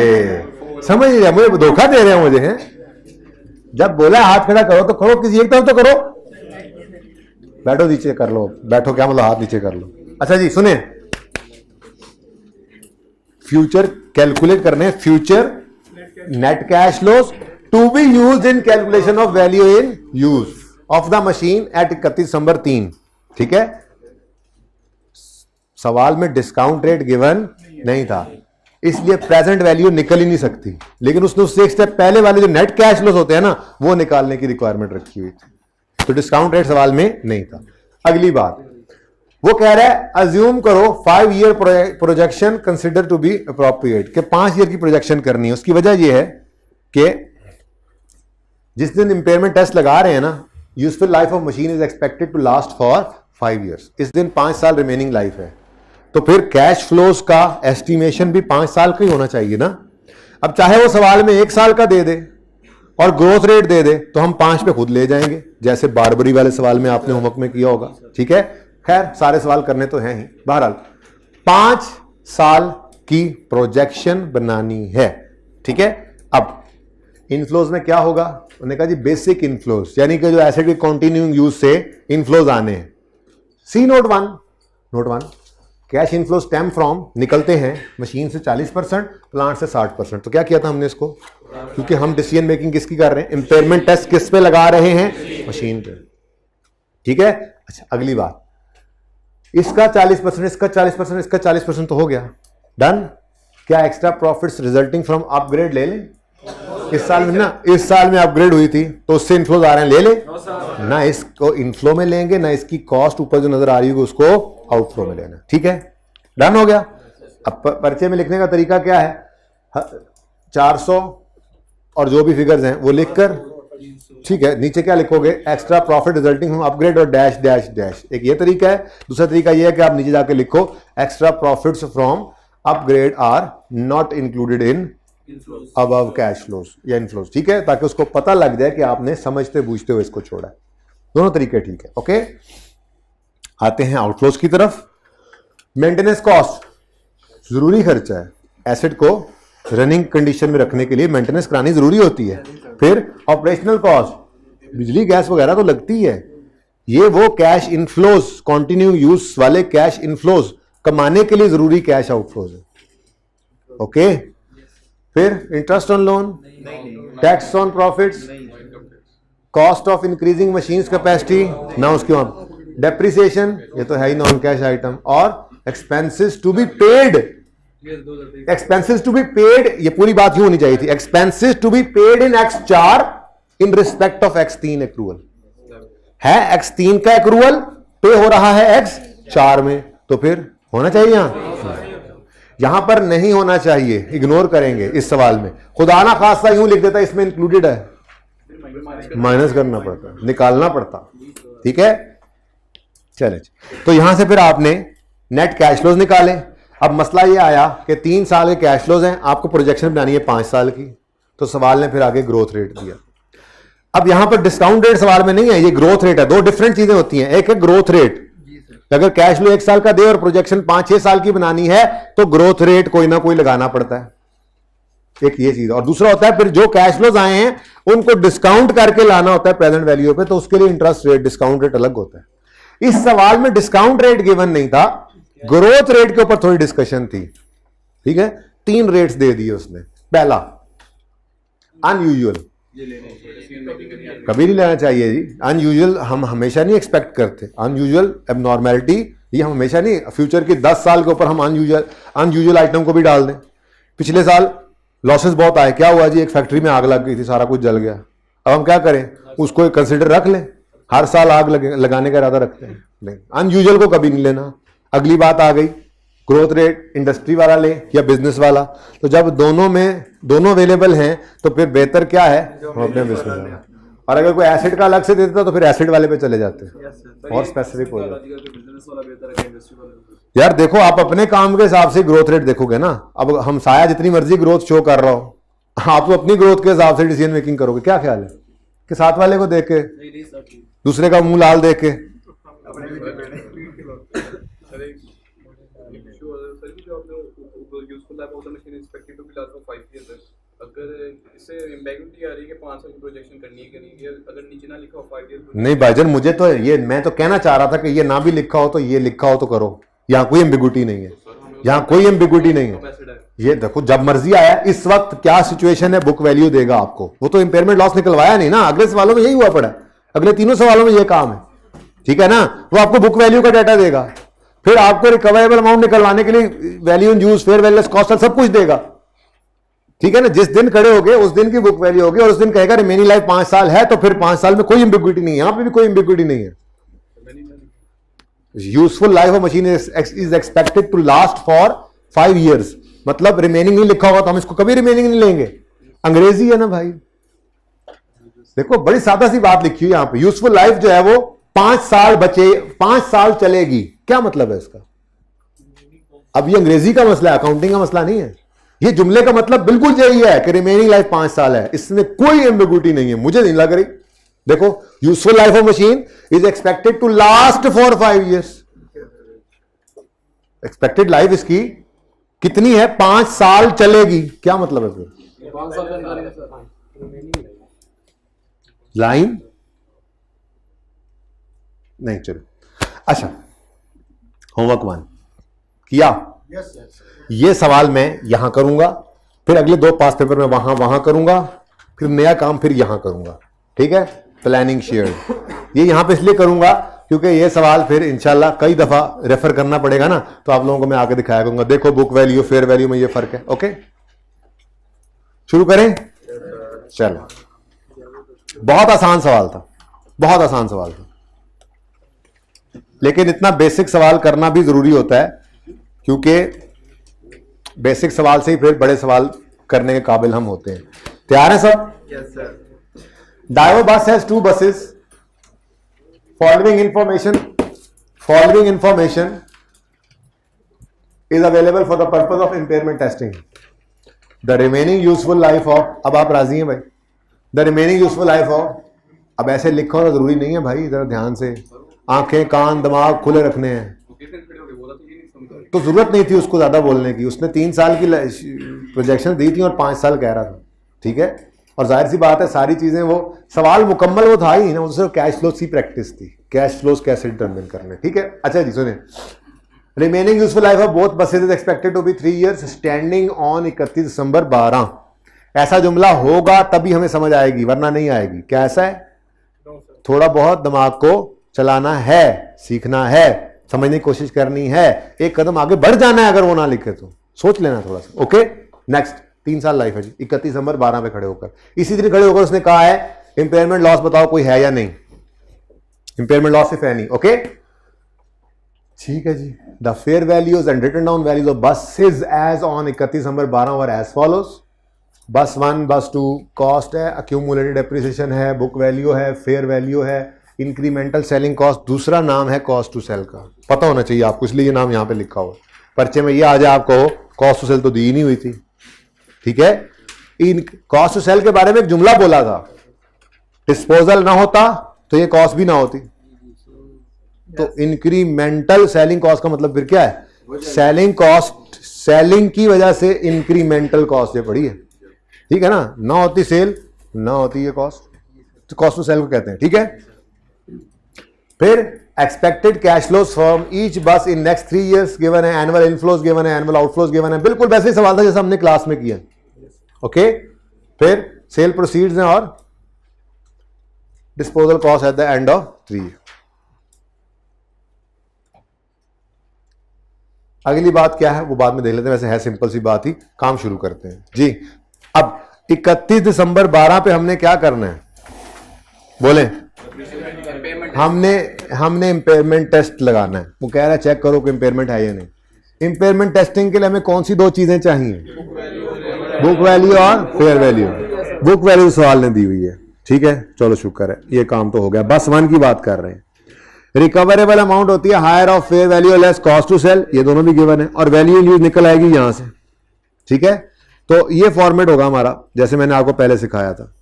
समझ नहीं रहे, मुझे धोखा दे रहे हैं मुझे हैं, जब बोला हाथ खड़ा करो तो करो, किसी एक तरफ तो करो, बैठो नीचे कर लो, बैठो क्या मतलब हाथ नीचे कर लो। अच्छा जी सुने, फ्यूचर कैलकुलेट करने, future net cash flows to be used in calculation of value in use of the machine at 31 December 3। ठीक है, सवाल में डिस्काउंट रेट गिवन नहीं था, इसलिए प्रेजेंट वैल्यू निकल ही नहीं सकती, लेकिन उसने उससे एक स्टेप पहले वाले जो नेट कैश फ्लोज होते हैं ना वो निकालने की रिक्वायरमेंट रखी हुई थी, तो डिस्काउंट रेट सवाल में नहीं था। अगली बात वो कह रहा है, अज्यूम करो 5 year projection consider to be appropriate, कि 5 ईयर की प्रोजेक्शन करनी है। उसकी वजह यह है कि जिस दिन इंपेयरमेंट टेस्ट लगा रहे हैं ना, useful life of machine is expected to last for 5 years, इस दिन 5 साल रिमेनिंग लाइफ है, तो फिर कैश फ्लोज का एस्टिमेशन भी 5 साल का ही होना चाहिए ना। अब चाहे वो सवाल में 1 साल का दे दे और ग्रोथ रेट दे दे तो हम 5 पे खुद ले जाएंगे, जैसे बारबरी वाले सवाल में आपने होमवर्क में किया होगा। ठीक है, खैर सारे सवाल करने तो हैं ही। बहरहाल 5 साल की प्रोजेक्शन बनानी है। ठीक है, अब इनफ्लोज में क्या होगा, उन्होंने कहा जी बेसिक इनफ्लोज, यानी कि जो एसेट के कंटिन्यूइंग यूज से इनफ्लोज आने हैं। See note 1 cash inflow stem from, निकलते हैं मशीन से 40%, प्लांट से 60%। तो क्या किया था हमने इसको, क्योंकि हम डिसीजन मेकिंग किसकी कर रहे हैं, इंपेयरमेंट टेस्ट किस पे लगा रहे हैं, मशीन पे। ठीक है, अच्छा अगली बात, इसका 40%, इसका 40%, इसका 40% तो हो गया, डन। क्या extra profits resulting from upgrade ले लें, इस साल में ना, इस साल में अपग्रेड हुई थी तो उससे इनफ्लोज आ रहे हैं, ले ले ना, इसको इनफ्लो में लेंगे ना, इसकी कॉस्ट ऊपर जो नजर आ रही होगी उसको आउटफ्लो में लेना। ठीक है, डन हो गया। अब पर्चे में लिखने का तरीका क्या है, 400 और जो भी फिगर्स हैं वो लिखकर, ठीक है, नीचे क्या लिखोगे, extra profit resulting from upgrade और डैश डैश डैश, एक ये तरीका है। दूसरा तरीका ये है कि आप नीचे जाके लिखो extra profits from upgrade are not included in above cash flows या इनफ्लोज, ठीक है, ताकि उसको पता लग जाए कि आपने समझते बूझते हुए इसको छोड़ा है। दोनों तरीके ठीक है। ओके, आते हैं आउटफ्लोज की तरफ। मेंटेनेंस कॉस्ट जरूरी खर्चा है, एसेट को रनिंग कंडीशन में रखने के लिए मेंटेनेंस करानी जरूरी होती है। फिर ऑपरेशनल कॉस्ट, बिजली गैस वगैरह तो लगती है, ये वो कैश इनफ्लोज, कंटिन्यू यूज वाले कैश इनफ्लोज कमाने के लिए जरूरी कैश आउटफ्लोज है। ओके, फिर interest on loan, tax on profits, cost of increasing machines capacity, ना उसके बाद डेप्रिसिएशन, ये तो है ही नॉन कैश आइटम, और expenses to be paid, expenses to be paid, ये पूरी बात ही होनी चाहिए थी, expenses to be paid in X4 in respect of X3 accrual है, X3 का एक्रूअल पे हो रहा है X4 में, तो फिर होना चाहिए यहां पर नहीं होना चाहिए, इग्नोर करेंगे इस सवाल में। खुदा ना खासा यूं लिख देता इसमें इंक्लूडेड है, माइनस करना पड़ता, निकालना पड़ता, ठीक है। चले, तो यहां से फिर आपने नेट कैश फ्लोज निकाले। अब मसला ये आया कि 3 साल के कैश फ्लोज हैं, आपको प्रोजेक्शन बनानी है 5 साल की, तो सवाल ने फिर आगे ग्रोथ रेट दिया। अब यहां पर डिस्काउंट रेट सवाल में नहीं है, ये ग्रोथ रेट है। दो डिफरेंट चीजें होती हैं, एक है ग्रोथ रेट, अगर कैश फ्लो 1 साल का दे और प्रोजेक्शन 5-6 साल की बनानी है तो ग्रोथ रेट कोई ना कोई लगाना पड़ता है, एक ये चीज। और दूसरा होता है फिर जो कैश फ्लोज आए हैं उनको डिस्काउंट करके लाना होता है प्रेजेंट वैल्यू पे, तो उसके लिए इंटरेस्ट रेट, डिस्काउंट रेट अलग होता है। इस सवाल में डिस्काउंट रेट गिवन नहीं था, ग्रोथ रेट के ऊपर थोड़ी डिस्कशन थी, ठीक है। 3 रेट्स दे दिए उसने। पहला अनयूजुअल, कभी नहीं लेना चाहिए जी, अनयूजुअल हम हमेशा नहीं एक्सपेक्ट करते, अनयूजुअल एबनॉर्मेलिटी ये हम हमेशा नहीं, फ्यूचर के 10 साल के ऊपर हम अनयूजुअल आइटम को भी डाल दें। पिछले साल लॉसेस बहुत आए, क्या हुआ जी, एक फैक्ट्री में आग लग गई थी, सारा कुछ जल गया। अब हम क्या करें, उसको कंसिडर रख लें, हर साल आग लगाने का इरादा रखते हैं, नहीं, अनयूजुअल को कभी नहीं लेना। अगली बात आ गई, ग्रोथ रेट इंडस्ट्री वाला ले या बिजनेस वाला, तो जब दोनों अवेलेबल हैं तो फिर बेहतर क्या है, हम अपने बिजनेस वाला। और अगर कोई एसिड का अलग से देता तो फिर एसिड वाले पे चले जाते हैं और स्पेसिफिक हो जाते। यार देखो, आप अपने काम के हिसाब से ग्रोथ रेट देखोगे ना। अब हम साया जितनी मर्जी ग्रोथ शो कर रहा हो, आप तो अपनी ग्रोथ के हिसाब से डिसीजन मेकिंग करोगे। क्या ख्याल है कि साथ वाले को देख के, दूसरे का मुंह लाल देख के, नहीं भाईजान, मुझे तो ये, मैं तो कहना चाह रहा था कि ये ना भी लिखा हो तो ये लिखा हो तो करो, यहाँ कोई एम्बिगुइटी नहीं है, यहाँ कोई एम्बिगुइटी नहीं है। ये देखो, जब मर्जी आया, इस वक्त क्या सिचुएशन है, बुक वैल्यू देगा आपको। वो तो इंपेयरमेंट लॉस निकलवाया नहीं ना, अगले सवालों में यही हुआ पड़ा है, अगले 3 सवालों में ये काम है, ठीक है ना। वो आपको बुक वैल्यू का डाटा देगा, फिर आपको रिकवरेबल अमाउंट निकलवाने के लिए value in use, fair value, cost, सब कुछ देगा, ठीक है ना। जिस दिन खड़े होगे उस दिन की बुक वैल्यू होगी, और उस दिन कहेगा रिमेनिंग लाइफ 5 साल है, तो फिर 5 साल में कोई एम्बिग्विटी नहीं है, यहां पे भी कोई एम्बिग्विटी नहीं है। Useful life of machine is expected to last for 5 years, मतलब रिमेनिंग नहीं लिखा होगा तो हम इसको कभी रिमेनिंग नहीं लेंगे, अंग्रेजी है ना भाई। देखो, बड़ी सादा सी बात लिखी हुई यहां पे, यूजफुल लाइफ जो है वो 5 साल बचे, 5 साल चलेगी, क्या मतलब है इसका। अब ये अंग्रेजी का मसला है, अकाउंटिंग का मसला नहीं है। ये जुमले का मतलब बिल्कुल यही है कि रिमेनिंग लाइफ 5 साल है, इसमें कोई एम्बिग्विटी नहीं है, मुझे नहीं लग रही। देखो, useful life of machine is expected to last for 5 years, expected life इसकी कितनी है, 5 साल चलेगी, क्या मतलब है फिर 5 साल का निकालेंगे सर, लाइन नहीं। चलो अच्छा, होमवर्क 1 किया, ये सवाल मैं यहां करूंगा, फिर अगले 2 पास पेपर में वहां करूंगा, फिर नया काम फिर यहां करूंगा, ठीक है। प्लानिंग शेयर्ड ये यहां पे इसलिए करूंगा क्योंकि ये सवाल फिर इंशाल्लाह कई दफा रेफर करना पड़ेगा ना, तो आप लोगों को मैं आगे दिखाया करूंगा, देखो बुक वैल्यू फेयर वैल्यू में ये फर्क है। ओके, शुरू करें। चलो, बहुत आसान सवाल था, बहुत आसान सवाल था, लेकिन इतना बेसिक सवाल करना भी जरूरी होता है, क्योंकि बेसिक सवाल से ही फिर बड़े सवाल करने के काबिल हम होते हैं। तैयार है सब? Yes sir. Daewoo bus has 2 buses. Following information is available for the purpose of impairment testing. The remaining useful life of, अब आप राजी हैं भाई? The remaining useful life of, अब ऐसे लिखो ना, जरूरी नहीं है भाई, जरा ध्यान से आंखें कान दिमाग खुले रखने हैं। तो जरूरत नहीं थी उसको ज्यादा बोलने की, उसने 3 साल की प्रोजेक्शन दी थी और 5 साल कह रहा था, ठीक है। और जाहिर सी बात है सारी चीजें, वो सवाल मुकम्मल वो था ही ना, उससे कैश फ्लोज की प्रैक्टिस थी, कैश फ्लोज कैसे डिटरमिन करने, ठीक है। अच्छा जी सुने, remaining useful life of both buses is expected to be 3 years standing on 31 December 12। ऐसा जुमला होगा तभी हमें समझ आएगी, वरना नहीं आएगी। क्या ऐसा है? थोड़ा बहुत दिमाग को चलाना है, सीखना है, समझने की कोशिश करनी है, एक कदम आगे बढ़ जाना है। अगर वो ना लिखे तो सोच लेना थोड़ा सा। ओके नेक्स्ट, 3 साल लाइफ है जी। 31 दिसंबर 12 पे खड़े होकर, इसी दिन खड़े होकर उसने कहा है इंपेयरमेंट लॉस बताओ कोई है या नहीं, इंपेयरमेंट लॉस सिर्फ है नहीं। ओके ठीक है जी। The fair values and written down values of buses as on 31 December 12 were as follows. Bus 1 bus 2 cost है, अक्यूमुलेटेड डेप्रिसिएशन है, बुक वैल्यू है, फेयर वैल्यू है, इंक्रीमेंटल सेलिंग कॉस्ट दूसरा नाम है कॉस्ट टू सेल का, पता होना चाहिए आपको, इसलिए ये नाम यहां पे लिखा हुआ। पर्चे में ये आ जाए आपको, कॉस्ट टू सेल तो दी ही नहीं हुई थी, ठीक है। इन कॉस्ट टू सेल के बारे में एक जुमला बोला था, डिस्पोजल ना होता तो ये कॉस्ट भी ना होती। तो इंक्रीमेंटल सेलिंग कॉस्ट का मतलब फिर क्या है? सेलिंग कॉस्ट, सेलिंग की वजह से इंक्रीमेंटल कॉस्ट ये पड़ी है, ठीक है ना होती सेल ना होती ये कॉस्ट, तो कॉस्ट टू सेल को कहते हैं, ठीक है। फिर expected cash flows from each बस इन नेक्स्ट 3 years गिवन है, एनुअल इनफ्लोज गिवन है, एनुअल आउटफ्लोज गिवन है, बिल्कुल वैसे ही सवाल था जैसे हमने क्लास में किया। ओके फिर सेल प्रोसीड्स हैं और disposal cost at the end of 3 years। अगली बात क्या है वो बाद में देख लेते हैं, वैसे है सिंपल सी बात ही, काम शुरू करते हैं जी। अब 31 दिसंबर 12 पे हमने क्या करना है बोले? हमने इंपेयरमेंट टेस्ट लगाना है। वो कह रहा है चेक करो कि इंपेयरमेंट है या नहीं। इंपेयरमेंट टेस्टिंग के लिए हमें कौन सी 2 चीजें चाहिए? बुक वैल्यू और फेयर वैल्यू। बुक वैल्यू सवाल ने दी हुई है, ठीक है, चलो शुक्र है, ये काम तो हो गया। बस 1 की बात कर रहे हैं। रिकवरेबल अमाउंट होती है higher of fair value less cost to sell, ये दोनों भी गिवन है, और वैल्यू यूज निकल आएगी यहां से, ठीक है। तो ये फॉर्मेट होगा हमारा जैसे मैंने आपको पहले सिखाया था।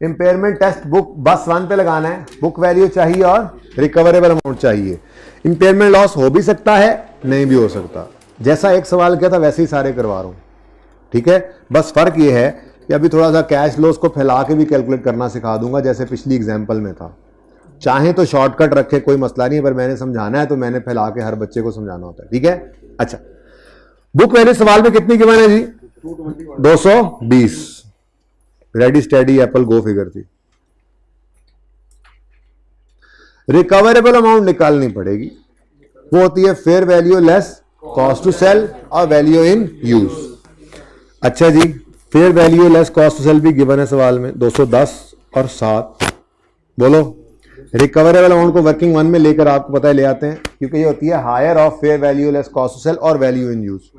इंपेयरमेंट टेस्ट बुक बस 1 पे लगाना है, बुक वैल्यू चाहिए और रिकवरेबल अमाउंट चाहिए। इंपेयरमेंट लॉस हो भी सकता है, नहीं भी हो सकता, जैसा एक सवाल किया था वैसे ही सारे करवा रहा हूं, ठीक है। बस फर्क ये है कि अभी थोड़ा सा कैश लॉस को फैला के भी कैलकुलेट करना सिखा दूंगा जैसे पिछली एग्जाम्पल में था। चाहे तो शॉर्टकट रखे, कोई मसला नहीं है, पर मैंने समझाना है तो मैंने फैला के हर बच्चे को समझाना होता है, ठीक है। अच्छा, बुक वैल्यू सवाल में कितनी गिवन है जी? 220। Ready steady apple go figure थी। रिकवरेबल अमाउंट निकालनी पड़ेगी, वो होती है fair value less cost to sell और वैल्यू इन यूज। अच्छा जी, fair value less cost to sell भी गिवन है सवाल में, 210 और 7। बोलो, रिकवरेबल अमाउंट को वर्किंग 1 में लेकर आपको पता है ले आते हैं, क्योंकि ये होती है higher of fair value less cost to sell और वैल्यू इन यूज।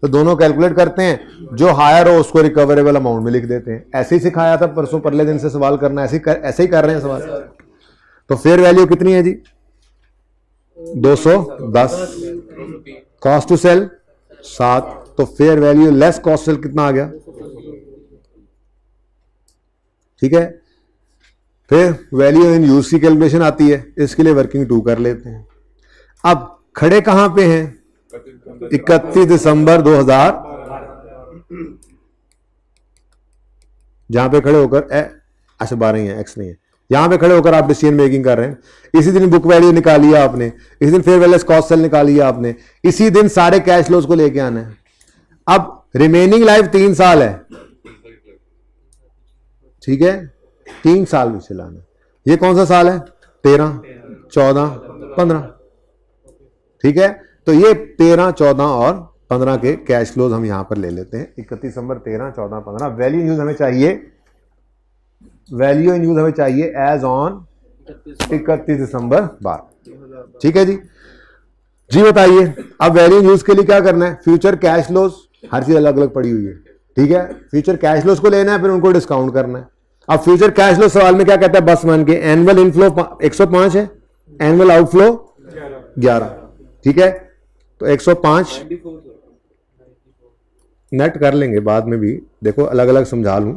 तो दोनों कैलकुलेट करते हैं, जो हायर हो उसको रिकवरेबल अमाउंट में लिख देते हैं। ऐसे ही सिखाया था परसों परले दिन से सवाल करना, ऐसे ही कर रहे हैं सवाल। तो फेयर वैल्यू कितनी है जी? 210, कॉस्ट टू सेल 7, तो fair value less cost sell कितना आ गया? ठीक है। फिर वैल्यू इन यूज की कैलकुलेशन आती है, इसके लिए वर्किंग 2 कर लेते हैं। अब खड़े कहां पे हैं? 31 दिसंबर 2000, जहां पे खड़े होकर अच्छा 12 ही है, एक्स नहीं है, यहां पे खड़े होकर आप डिसीजन मेकिंग कर रहे हैं। इसी दिन बुक वैल्यू निकाली है आपने, इसी दिन फेयर वैल्यू कॉस्ट सेल निकाली है आपने, इसी दिन सारे कैश फ्लोज को लेके आना है। अब रिमेनिंग लाइफ 3 साल है, ठीक है, 3 साल भी चलाना। ये कौन सा साल है? 13, 14, 15, ठीक है। तो ये 13, 14 और 15 के कैश फ्लोज हम यहां पर ले लेते हैं। 31 दिसंबर 13, 14, 15। वैल्यू इन यूज हमें चाहिए, वैल्यू इन यूज हमें चाहिए एज ऑन 31 दिसंबर 12, ठीक है जी। जी बताइए, अब वैल्यू यूज के लिए क्या करना है? फ्यूचर कैश फ्लोज, हर चीज अलग अलग पड़ी हुई है, ठीक है। फ्यूचर कैश फ्लोज को लेना है, फिर उनको डिस्काउंट करना है। अब फ्यूचर कैश फ्लो सवाल में क्या कहता है? बस मान के एनुअल इनफ्लो 105 है, एनुअल आउटफ्लो 11, ठीक है। तो 105 नेट कर लेंगे बाद में भी, देखो अलग अलग समझा लूं।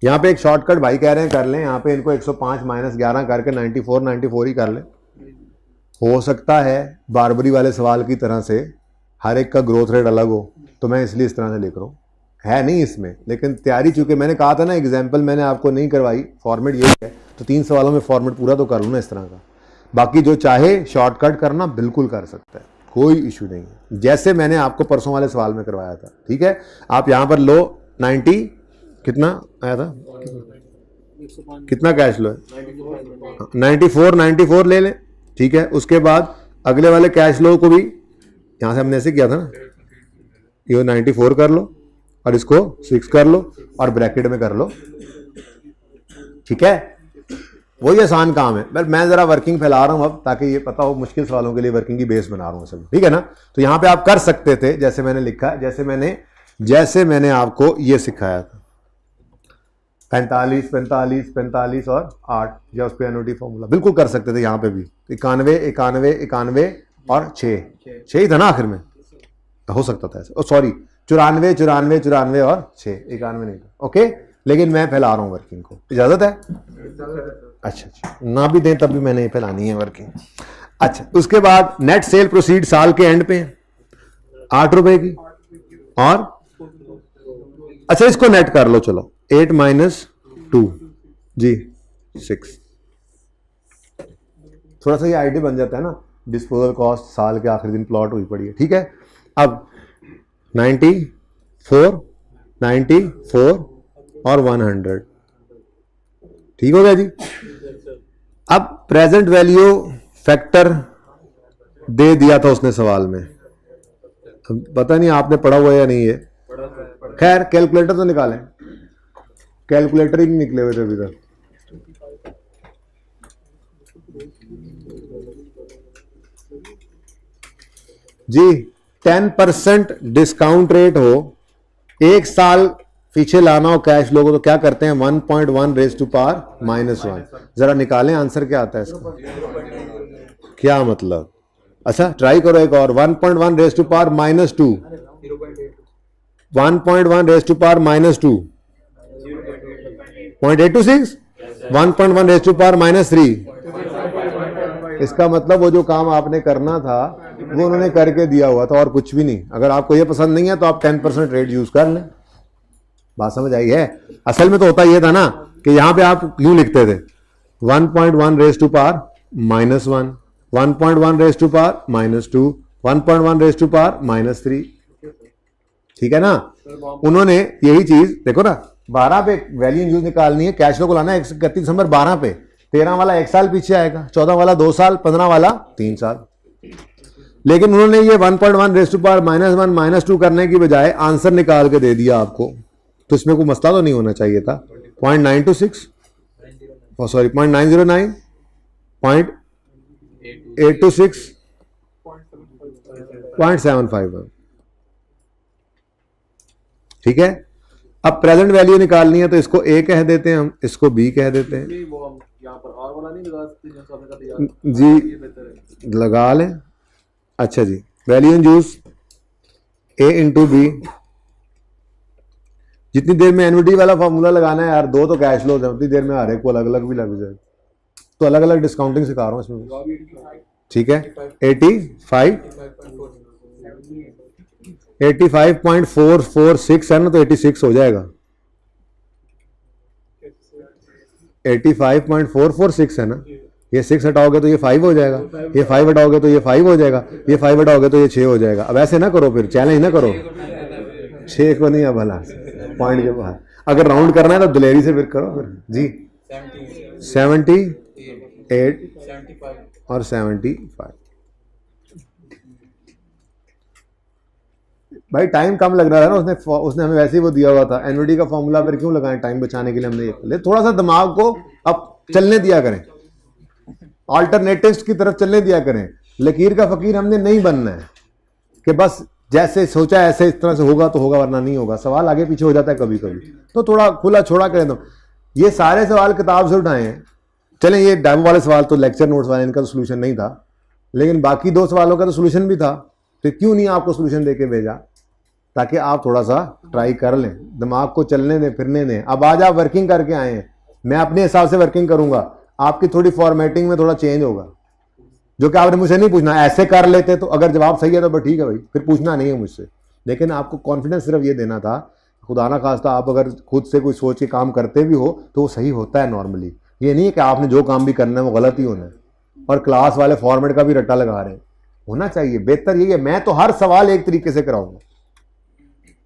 यहाँ पे एक शॉर्टकट भाई कह रहे हैं कर लें, यहाँ पे इनको 105 माइनस 11 करके 94 ही कर लें। हो सकता है बारबरी वाले सवाल की तरह से हर एक का ग्रोथ रेट अलग हो, तो मैं इसलिए इस तरह से लिख रहा हूँ, है नहीं इसमें। लेकिन तैयारी चूंकि मैंने कहा था ना, एग्जाम्पल मैंने आपको नहीं करवाई, फॉर्मेट यही है, तो 3 सवालों में फॉर्मेट पूरा तो कर लूँ ना इस तरह का। बाकी जो चाहे शॉर्टकट करना बिल्कुल कर सकता है, कोई इशू नहीं है, जैसे मैंने आपको परसों वाले सवाल में करवाया था, ठीक है। आप यहाँ पर लो 90 कितना आया था, कितना कैश लो है? 94 ले लें, ठीक है। उसके बाद अगले वाले कैश फ्लो को भी यहां से हमने ऐसे किया था ना, ये 94 कर लो और इसको 6 कर लो और ब्रैकेट में कर लो, ठीक है। वही आसान काम है, बस मैं जरा वर्किंग फैला रहा हूं अब, ताकि ये पता हो मुश्किल सवालों के लिए वर्किंग की बेस बना रहा हूं सब, ठीक है ना। तो यहां पे आप कर सकते थे जैसे मैंने लिखा, जैसे मैंने आपको ये सिखाया था, 45 45 45 और 8, या उस पर एनओटी फॉर्मूला बिल्कुल कर सकते थे। यहाँ पे भी 91 91 91 और 6 ही था ना आखिर में, हो सकता था ऐसे, सॉरी 94 94 94 और 6, 91 नहीं था, ओके। लेकिन मैं फैला रहा हूँ वर्किंग को, इजाजत है? अच्छा, ना भी दें तब भी मैंने फैलानी है वर्किंग। अच्छा, उसके बाद नेट सेल प्रोसीड साल के एंड पे 8 रुपए की, और अच्छा इसको नेट कर लो, चलो 8 माइनस 2 जी 6। थोड़ा सा ये आइडिया बन जाता है ना, डिस्पोजल कॉस्ट साल के आखिरी दिन प्लॉट हुई पड़ी है, ठीक है। अब 94 और 100, ठीक हो गया जी। अब प्रेजेंट वैल्यू फैक्टर दे दिया था उसने सवाल में, पता नहीं आपने पढ़ा हुआ है या नहीं है, खैर कैलकुलेटर तो निकालें, कैलकुलेटर ही नहीं निकले हुए थे अभी तक। जी 10% डिस्काउंट रेट हो, 1 साल पीछे लाना हो कैश लोगों, तो क्या करते हैं? 1.1 रेज टू पावर -1। जरा निकालें आंसर क्या आता है इसका, क्या मतलब? अच्छा ट्राई करो एक और, 1.1 raise to power -2, 1.1 raise to power -2, 0.826, 1.1 raise to power -3। इसका मतलब वो जो काम आपने करना था वो उन्होंने करके दिया हुआ था और कुछ भी नहीं। अगर आपको ये पसंद नहीं है तो आप 10% रेट यूज कर लें, बात समझ आई है? असल में तो होता ये था ना कि यहां पे आप यूं लिखते थे 1.1 raise to power -1, 1.1 raise to power -2, 1.1 raise to power -3, ठीक है ना। उन्होंने यही चीज देखो ना, 12 पे वैल्यू यूज निकालनी है, कैश फ्लो को लाना है 31 दिसंबर 12 पे, 13 वाला 1 साल पीछे आएगा, 14 वाला 2 साल, 15 वाला 3 साल। लेकिन उन्होंने ये 1.1 रेज टू पावर -1 -2 करने की बजाय आंसर निकाल के दे दिया आपको, तो इसमें कोई मसला तो नहीं होना चाहिए था। 0.926 सॉरी 0.909, 0.826, 0.751, ठीक है। अब प्रेजेंट वैल्यू निकालनी है तो इसको ए कह देते हैं हम, इसको बी कह देते हैं जी, लगा लें। अच्छा जी, value in use A into B. जितनी देर में एनवीडी वाला फॉर्मूला लगाना है यार, 2 तो कैश फ्लो है, उतनी देर में हर एक को अलग अलग भी लग जाए, तो अलग अलग डिस्काउंटिंग सिखा रहा हूँ इसमें, ठीक है। 85.446 है ना, तो 86 हो जाएगा, 85.446 है ना, ये 6 हटाओगे तो ये 5 हो जाएगा, ये 5 हटाओगे तो ये 5 हो जाएगा, ये 5 हटाओगे तो ये 6 हो जाएगा। अब ऐसे ना करो, फिर चैलेंज ना करो, 6 को नहीं, अब भला पॉइंट के बाहर। अगर राउंड करना है तो दिलेरी से फिर करो फिर जी। 78 और 75 भाई टाइम कम लग रहा था ना, उसने हमें वैसे ही वो दिया हुआ था एनवीडी का फॉर्मूला, फिर क्यों लगाएं टाइम बचाने के लिए हमने ये थोड़ा सा दिमाग को अब चलने दिया करें, अल्टरनेटिव्स की तरफ चलने दिया करें। लकीर का फकीर हमने नहीं बनना है कि बस जैसे सोचा ऐसे इस तरह से होगा तो होगा वरना नहीं होगा। सवाल आगे पीछे हो जाता है कभी कभी, तो थोड़ा खुला छोड़ा करें। दो ये सारे सवाल किताब से उठाए हैं। चलें ये डायबो वाले सवाल तो लेक्चर नोट्स वाले इनका तो सोल्यूशन नहीं था, लेकिन बाकी 2 सवालों का तो सोल्यूशन भी था। तो क्यों नहीं आपको सोल्यूशन देके भेजा, ताकि आप थोड़ा सा ट्राई कर लें, दिमाग को चलने दें, फिरने दें। अब आज आप वर्किंग करके आए हैं, मैं अपने हिसाब से वर्किंग करूंगा, आपकी थोड़ी फॉर्मेटिंग में थोड़ा चेंज होगा, जो कि आपने मुझसे नहीं पूछना। ऐसे कर लेते तो अगर जवाब सही है तो ठीक है भाई, फिर पूछना नहीं है मुझसे। लेकिन आपको कॉन्फिडेंस सिर्फ ये देना था, खुदा ना खास्ता आप अगर खुद से कोई सोच के काम करते भी हो तो वो सही होता है नॉर्मली। ये नहीं है कि आपने जो काम भी करना है वो गलत ही होना है और क्लास वाले फॉर्मेट का भी रट्टा लगा रहे हैं। होना चाहिए बेहतर यही है। मैं तो हर सवाल एक तरीके से कराऊंगा,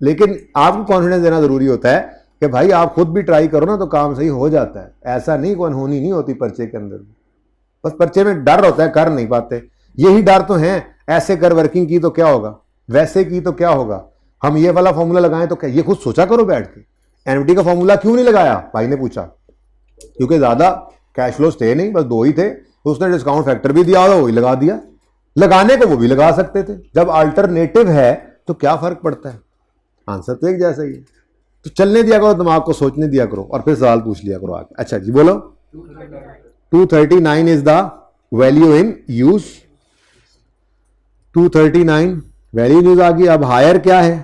लेकिन आपको कॉन्फिडेंस देना जरूरी होता है कि भाई आप खुद भी ट्राई करो ना तो काम सही हो जाता है। ऐसा नहीं कोई अनहोनी नहीं होती पर्चे के अंदर, बस पर्चे में डर होता है, कर नहीं पाते। यही डर तो है, ऐसे कर वर्किंग की तो क्या होगा, वैसे की तो क्या होगा, हम ये वाला फॉर्मूला लगाएं तो क्या। ये खुद सोचा करो बैठ के, एनवीटी का फॉर्मूला क्यों नहीं लगाया, भाई ने पूछा। क्योंकि ज्यादा कैश फ्लोज थे नहीं, बस 2 ही थे, तो उसने डिस्काउंट फैक्टर भी दिया और वही लगा दिया। लगाने को वो भी लगा सकते थे। जब अल्टरनेटिव है तो क्या फर्क पड़ता है, आंसर तो एक जैसा ही है। तो चलने दिया करो, दिमाग को सोचने दिया करो और फिर सवाल पूछ लिया करो आगे। अच्छा जी बोलो। 239 is the value in use. 239 value in use आ गई। अब हायर क्या है,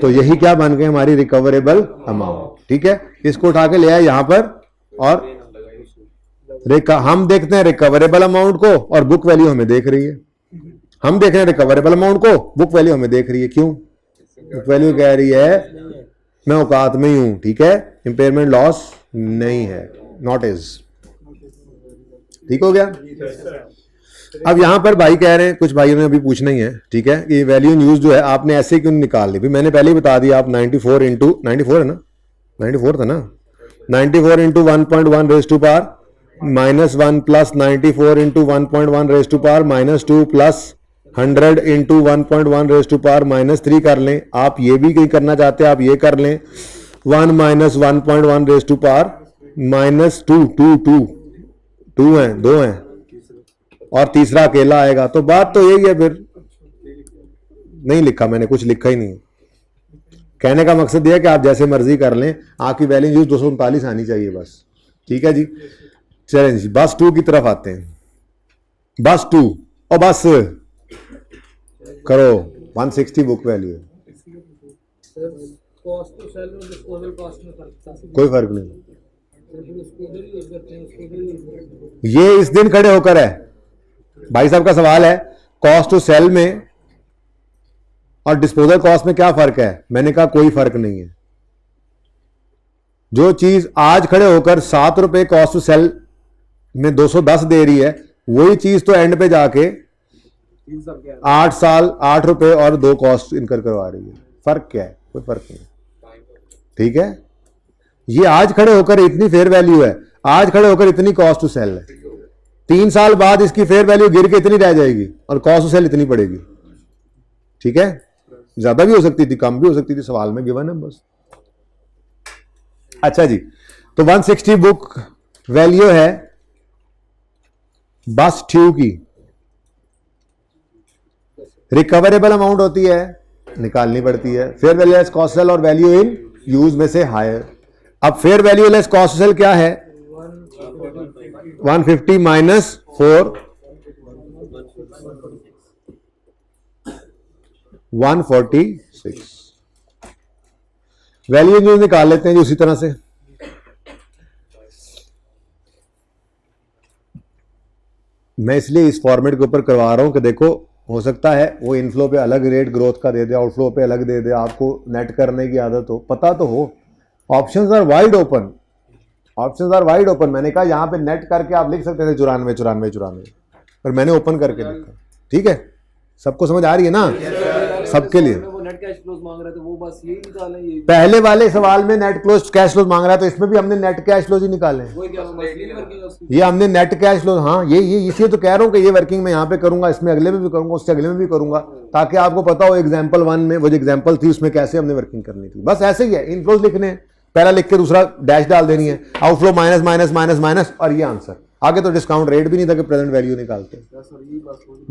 तो यही क्या बन गए हमारी रिकवरेबल अमाउंट। ठीक है, इसको उठा के ले आए यहां पर और हम देखते हैं रिकवरेबल अमाउंट को और बुक वैल्यू हमें देख रही है। हम देख रहे हैं रिकवरेबल अमाउंट को, बुक वैल्यू हमें देख रही है। क्यों, बुक वैल्यू कह रही है मैं औकात में ही हूं। ठीक है, इंपेयरमेंट लॉस नहीं है, नॉट इज। ठीक हो गया। अब यहां पर भाई कह रहे हैं, कुछ भाइयों ने अभी पूछना ही है, ठीक है, कि वैल्यू इन यूज जो है आपने ऐसे क्यों निकाल ली। मैंने पहले ही बता दिया, आप 94 इंटू 94 है ना, 94 था ना, 94 into 1.1 raise to power -1 plus 94 into 1.1 raise to power -2 plus 100 into 1.1 raise to power -3 कर लें। आप ये भी कहीं करना चाहते हैं, आप ये कर लें 1 माइनस 1.1 रेज टू पावर -2 2 हैं, 2 हैं और तीसरा अकेला आएगा। तो बात तो यही है। फिर नहीं लिखा मैंने, कुछ लिखा ही नहीं। कहने का मकसद यह है कि आप जैसे मर्जी कर लें, आपकी वैल्यू यूज 239 आनी चाहिए बस। ठीक है जी, चलें जी बस 2 की तरफ आते हैं। बस 2 और बस करो 160 बुक वैल्यू है, कॉस्ट टू सेल और डिस्पोजल कॉस्ट में फर्क कोई फर्क नहीं। उसको उधर यूज करते हैं, उसको उधर यूज करते हैं। ये इस दिन खड़े होकर है। भाई साहब का सवाल है कॉस्ट टू सेल में और डिस्पोजल कॉस्ट में क्या फर्क है। मैंने कहा कोई फर्क नहीं है। जो चीज आज खड़े होकर 7 रुपए कॉस्ट टू सेल में 210 दे रही है, वही चीज तो एंड पे जाके 8 साल 8 रुपए और 2 कॉस्ट इनकर करवा रही है। फर्क क्या है, कोई फर्क नहीं। ठीक है, ये आज खड़े होकर इतनी फेयर वैल्यू है, आज खड़े होकर इतनी कॉस्ट टू सेल है, 3 साल बाद इसकी फेयर वैल्यू गिर के इतनी रह जाएगी और कॉस्ट टू सेल इतनी पड़ेगी। ठीक है, ज्यादा भी हो सकती थी, कम भी हो सकती थी, सवाल में गिवन है बस। अच्छा जी, तो 160 बुक वैल्यू है बस ट्यू की। रिकवरेबल अमाउंट होती है, निकालनी पड़ती है। Fair value less cost sell और वैल्यू इन यूज में से हायर। अब fair value less cost sell क्या है, 150 माइनस 4 146। वैल्यू इन यूज निकाल लेते हैं जी उसी तरह से। मैं इसलिए इस फॉर्मेट के ऊपर करवा रहा हूं कि देखो हो सकता है वो इनफ्लो पे अलग रेट ग्रोथ का दे दे, आउटफ्लो पे अलग दे दे, आपको नेट करने की आदत हो, पता तो हो। Options are wide open, options are wide open. मैंने कहा यहाँ पे नेट करके आप लिख सकते थे 94 94 94, पर मैंने ओपन करके लिखा। ठीक है, सबको समझ आ रही है ना, सबके लिए। वो नेट कैश फ्लोज मांग रहा है तो वो बस यही निकालें। ये पहले वाले सवाल में नेट क्लोज कैश फ्लोज मांग रहा है, तो इसमें भी हमने नेट कैश फ्लोज ही निकाले। वो क्या मसली वर्किंग है उसकी। ये हमने नेट कैश फ्लो, हाँ ये इसलिए तो कह रहा हूँ कि ये वर्किंग में यहाँ पे करूंगा, इसमें अगले में भी करूंगा, उससे अगले में भी करूंगा, ताकि आपको पता हो एग्जाम्पल 1 में वो जो एग्जाम्पल थी उसमें कैसे हमने वर्किंग करनी थी। बस ऐसे ही है, इनफ्लोज लिखने हैं, पहला लिख के दूसरा डैश डाल देनी है, outflow minus minus minus minus और ये आंसर। आगे तो डिस्काउंट रेट भी नहीं था कि प्रेजेंट वैल्यू निकालते।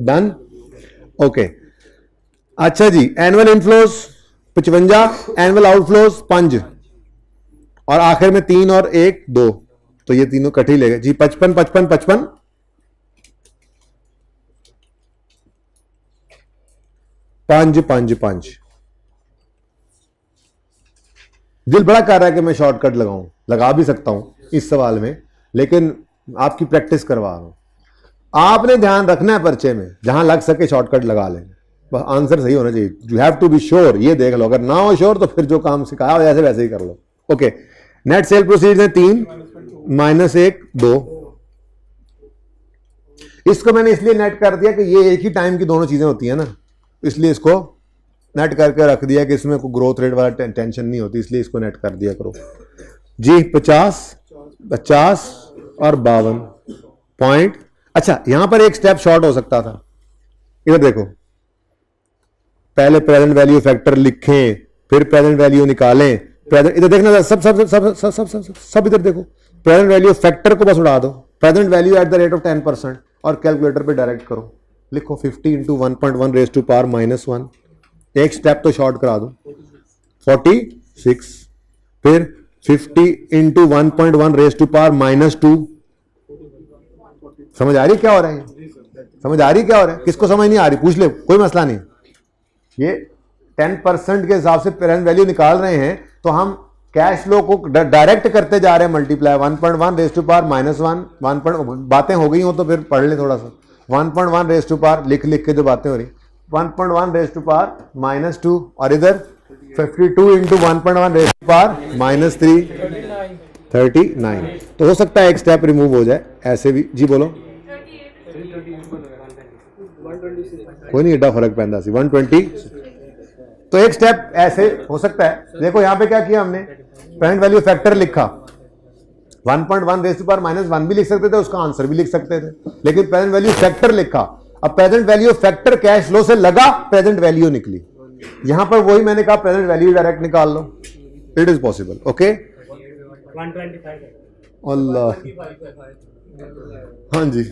Done, okay. अच्छा जी, एनुअल इनफ्लोज 55, एनुअल आउटफ्लोज 5 और आखिर में 3 और 1 2, तो ये तीनों इकट्ठे ले गए जी। 55 55 55 5 5 5। दिल बड़ा कर रहा है कि मैं शॉर्टकट लगाऊं, लगा भी सकता हूं इस सवाल में, लेकिन आपकी प्रैक्टिस करवा रहा हूं। आपने ध्यान रखना है पर्चे में, जहां लग सके शॉर्टकट लगा लें, बस आंसर सही होना चाहिए। You have to be sure, ये देख लो, अगर ना हो श्योर तो फिर जो काम सिखाया हो जैसे वैसे ही कर लो। ओके, नेट सेल प्रोसीड्स है 3 -1 2। इसको मैंने इसलिए नेट कर दिया कि ये एक ही टाइम की दोनों चीजें होती है ना, इसलिए इसको नेट करके रख दिया कि इसमें कोई ग्रोथ रेट वाला टेंशन नहीं होती, इसलिए इसको नेट कर दिया करो जी। 50 50 और 52 पॉइंट। अच्छा, यहां पर एक स्टेप शॉर्ट हो सकता था। इधर देखो, पहले प्रेजेंट वैल्यू फैक्टर लिखें, फिर प्रेजेंट वैल्यू निकालें। प्रेजेंट इधर देखना, सब सब सब सब सब सब सब इधर देखो, प्रेजेंट वैल्यू फैक्टर को बस उड़ा दो, present value at the rate of 10% और कैलकुलेटर पे डायरेक्ट करो। लिखो 50 × 1.1 रेज़ टू पावर -1। एक स्टेप तो शॉर्ट करा दो, 46। फिर 50 × 1.1 रेज़ टू पावर -2। समझ आ रही क्या हो रहा है? समझ आ रही क्या हो रहा है? किसको समझ नहीं आ रही पूछ ले, कोई मसला नहीं। ये 10% के हिसाब से प्रेजेंट वैल्यू निकाल रहे हैं, तो हम कैश फ्लो को डायरेक्ट करते जा रहे हैं मल्टीप्लाई। 1.1 रेज़ टू पावर -1 बातें हो गई हो तो फिर पढ़ ले थोड़ा सा। 1.1 रेज़ टू पावर लिख के जो बातें हो रही, 1.1 रेज़ टू पावर -2, और इधर 52 × 1.1 रेज़ टू पावर -3 39। तो हो सकता है एक स्टेप रिमूव हो जाए ऐसे भी जी। बोलो, कोई नहीं, एडा फर्क पैदा सी 120। तो एक स्टेप ऐसे हो सकता है। देखो यहां पे क्या किया हमने, प्रेजेंट वैल्यू फैक्टर लिखा, 1.1 रेज़ टू पावर -1 भी लिख सकते थे, उसका आंसर भी लिख सकते थे, लेकिन प्रेजेंट वैल्यू फैक्टर लिखा। अब present value factor cash flow से लगा, प्रेजेंट वैल्यू निकली। यहां पर वही मैंने कहा, प्रेजेंट वैल्यू डायरेक्ट निकाल लो, इट इज पॉसिबल। ओके, 125 अल्लाह, हाँ जी,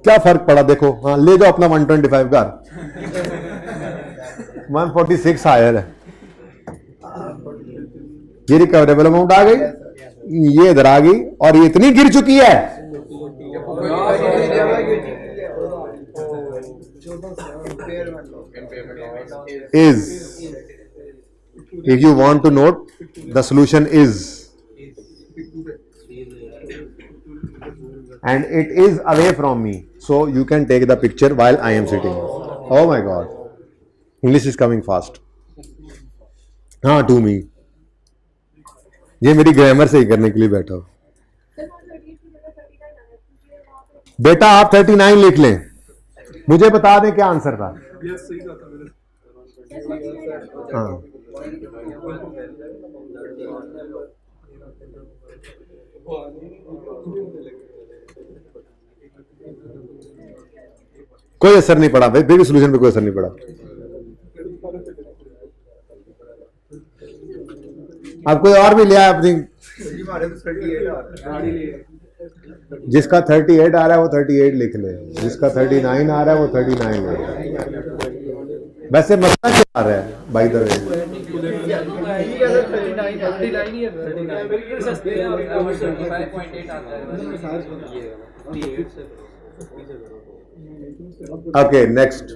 क्या फर्क पड़ा देखो। हाँ, ले जाओ अपना 125 घर, 146 हायर है। ये रिकवरेबल अमाउंट आ गई, ये इधर आ गई, और ये इतनी गिर चुकी है। Is, if you want to note, the solution is, and it is away from me, so you can take the picture while I am sitting. Oh my God, English is coming fast. हाँ, to me, ये मेरी grammar सही करने के लिए बैठा हो। बेटा आप 39 लिख लें, मुझे बता दें क्या आंसर था। हाँ, कोई असर नहीं पड़ा भाई, फिर भी सोल्यूशन पे कोई असर नहीं पड़ा। अब कोई और भी लिया अपनी, जिसका 38 आ रहा है वो 38 लिख ले, जिसका 39 आ रहा है वो 39 ले। वैसे मसला क्या आ रहा है by the way? Okay, next.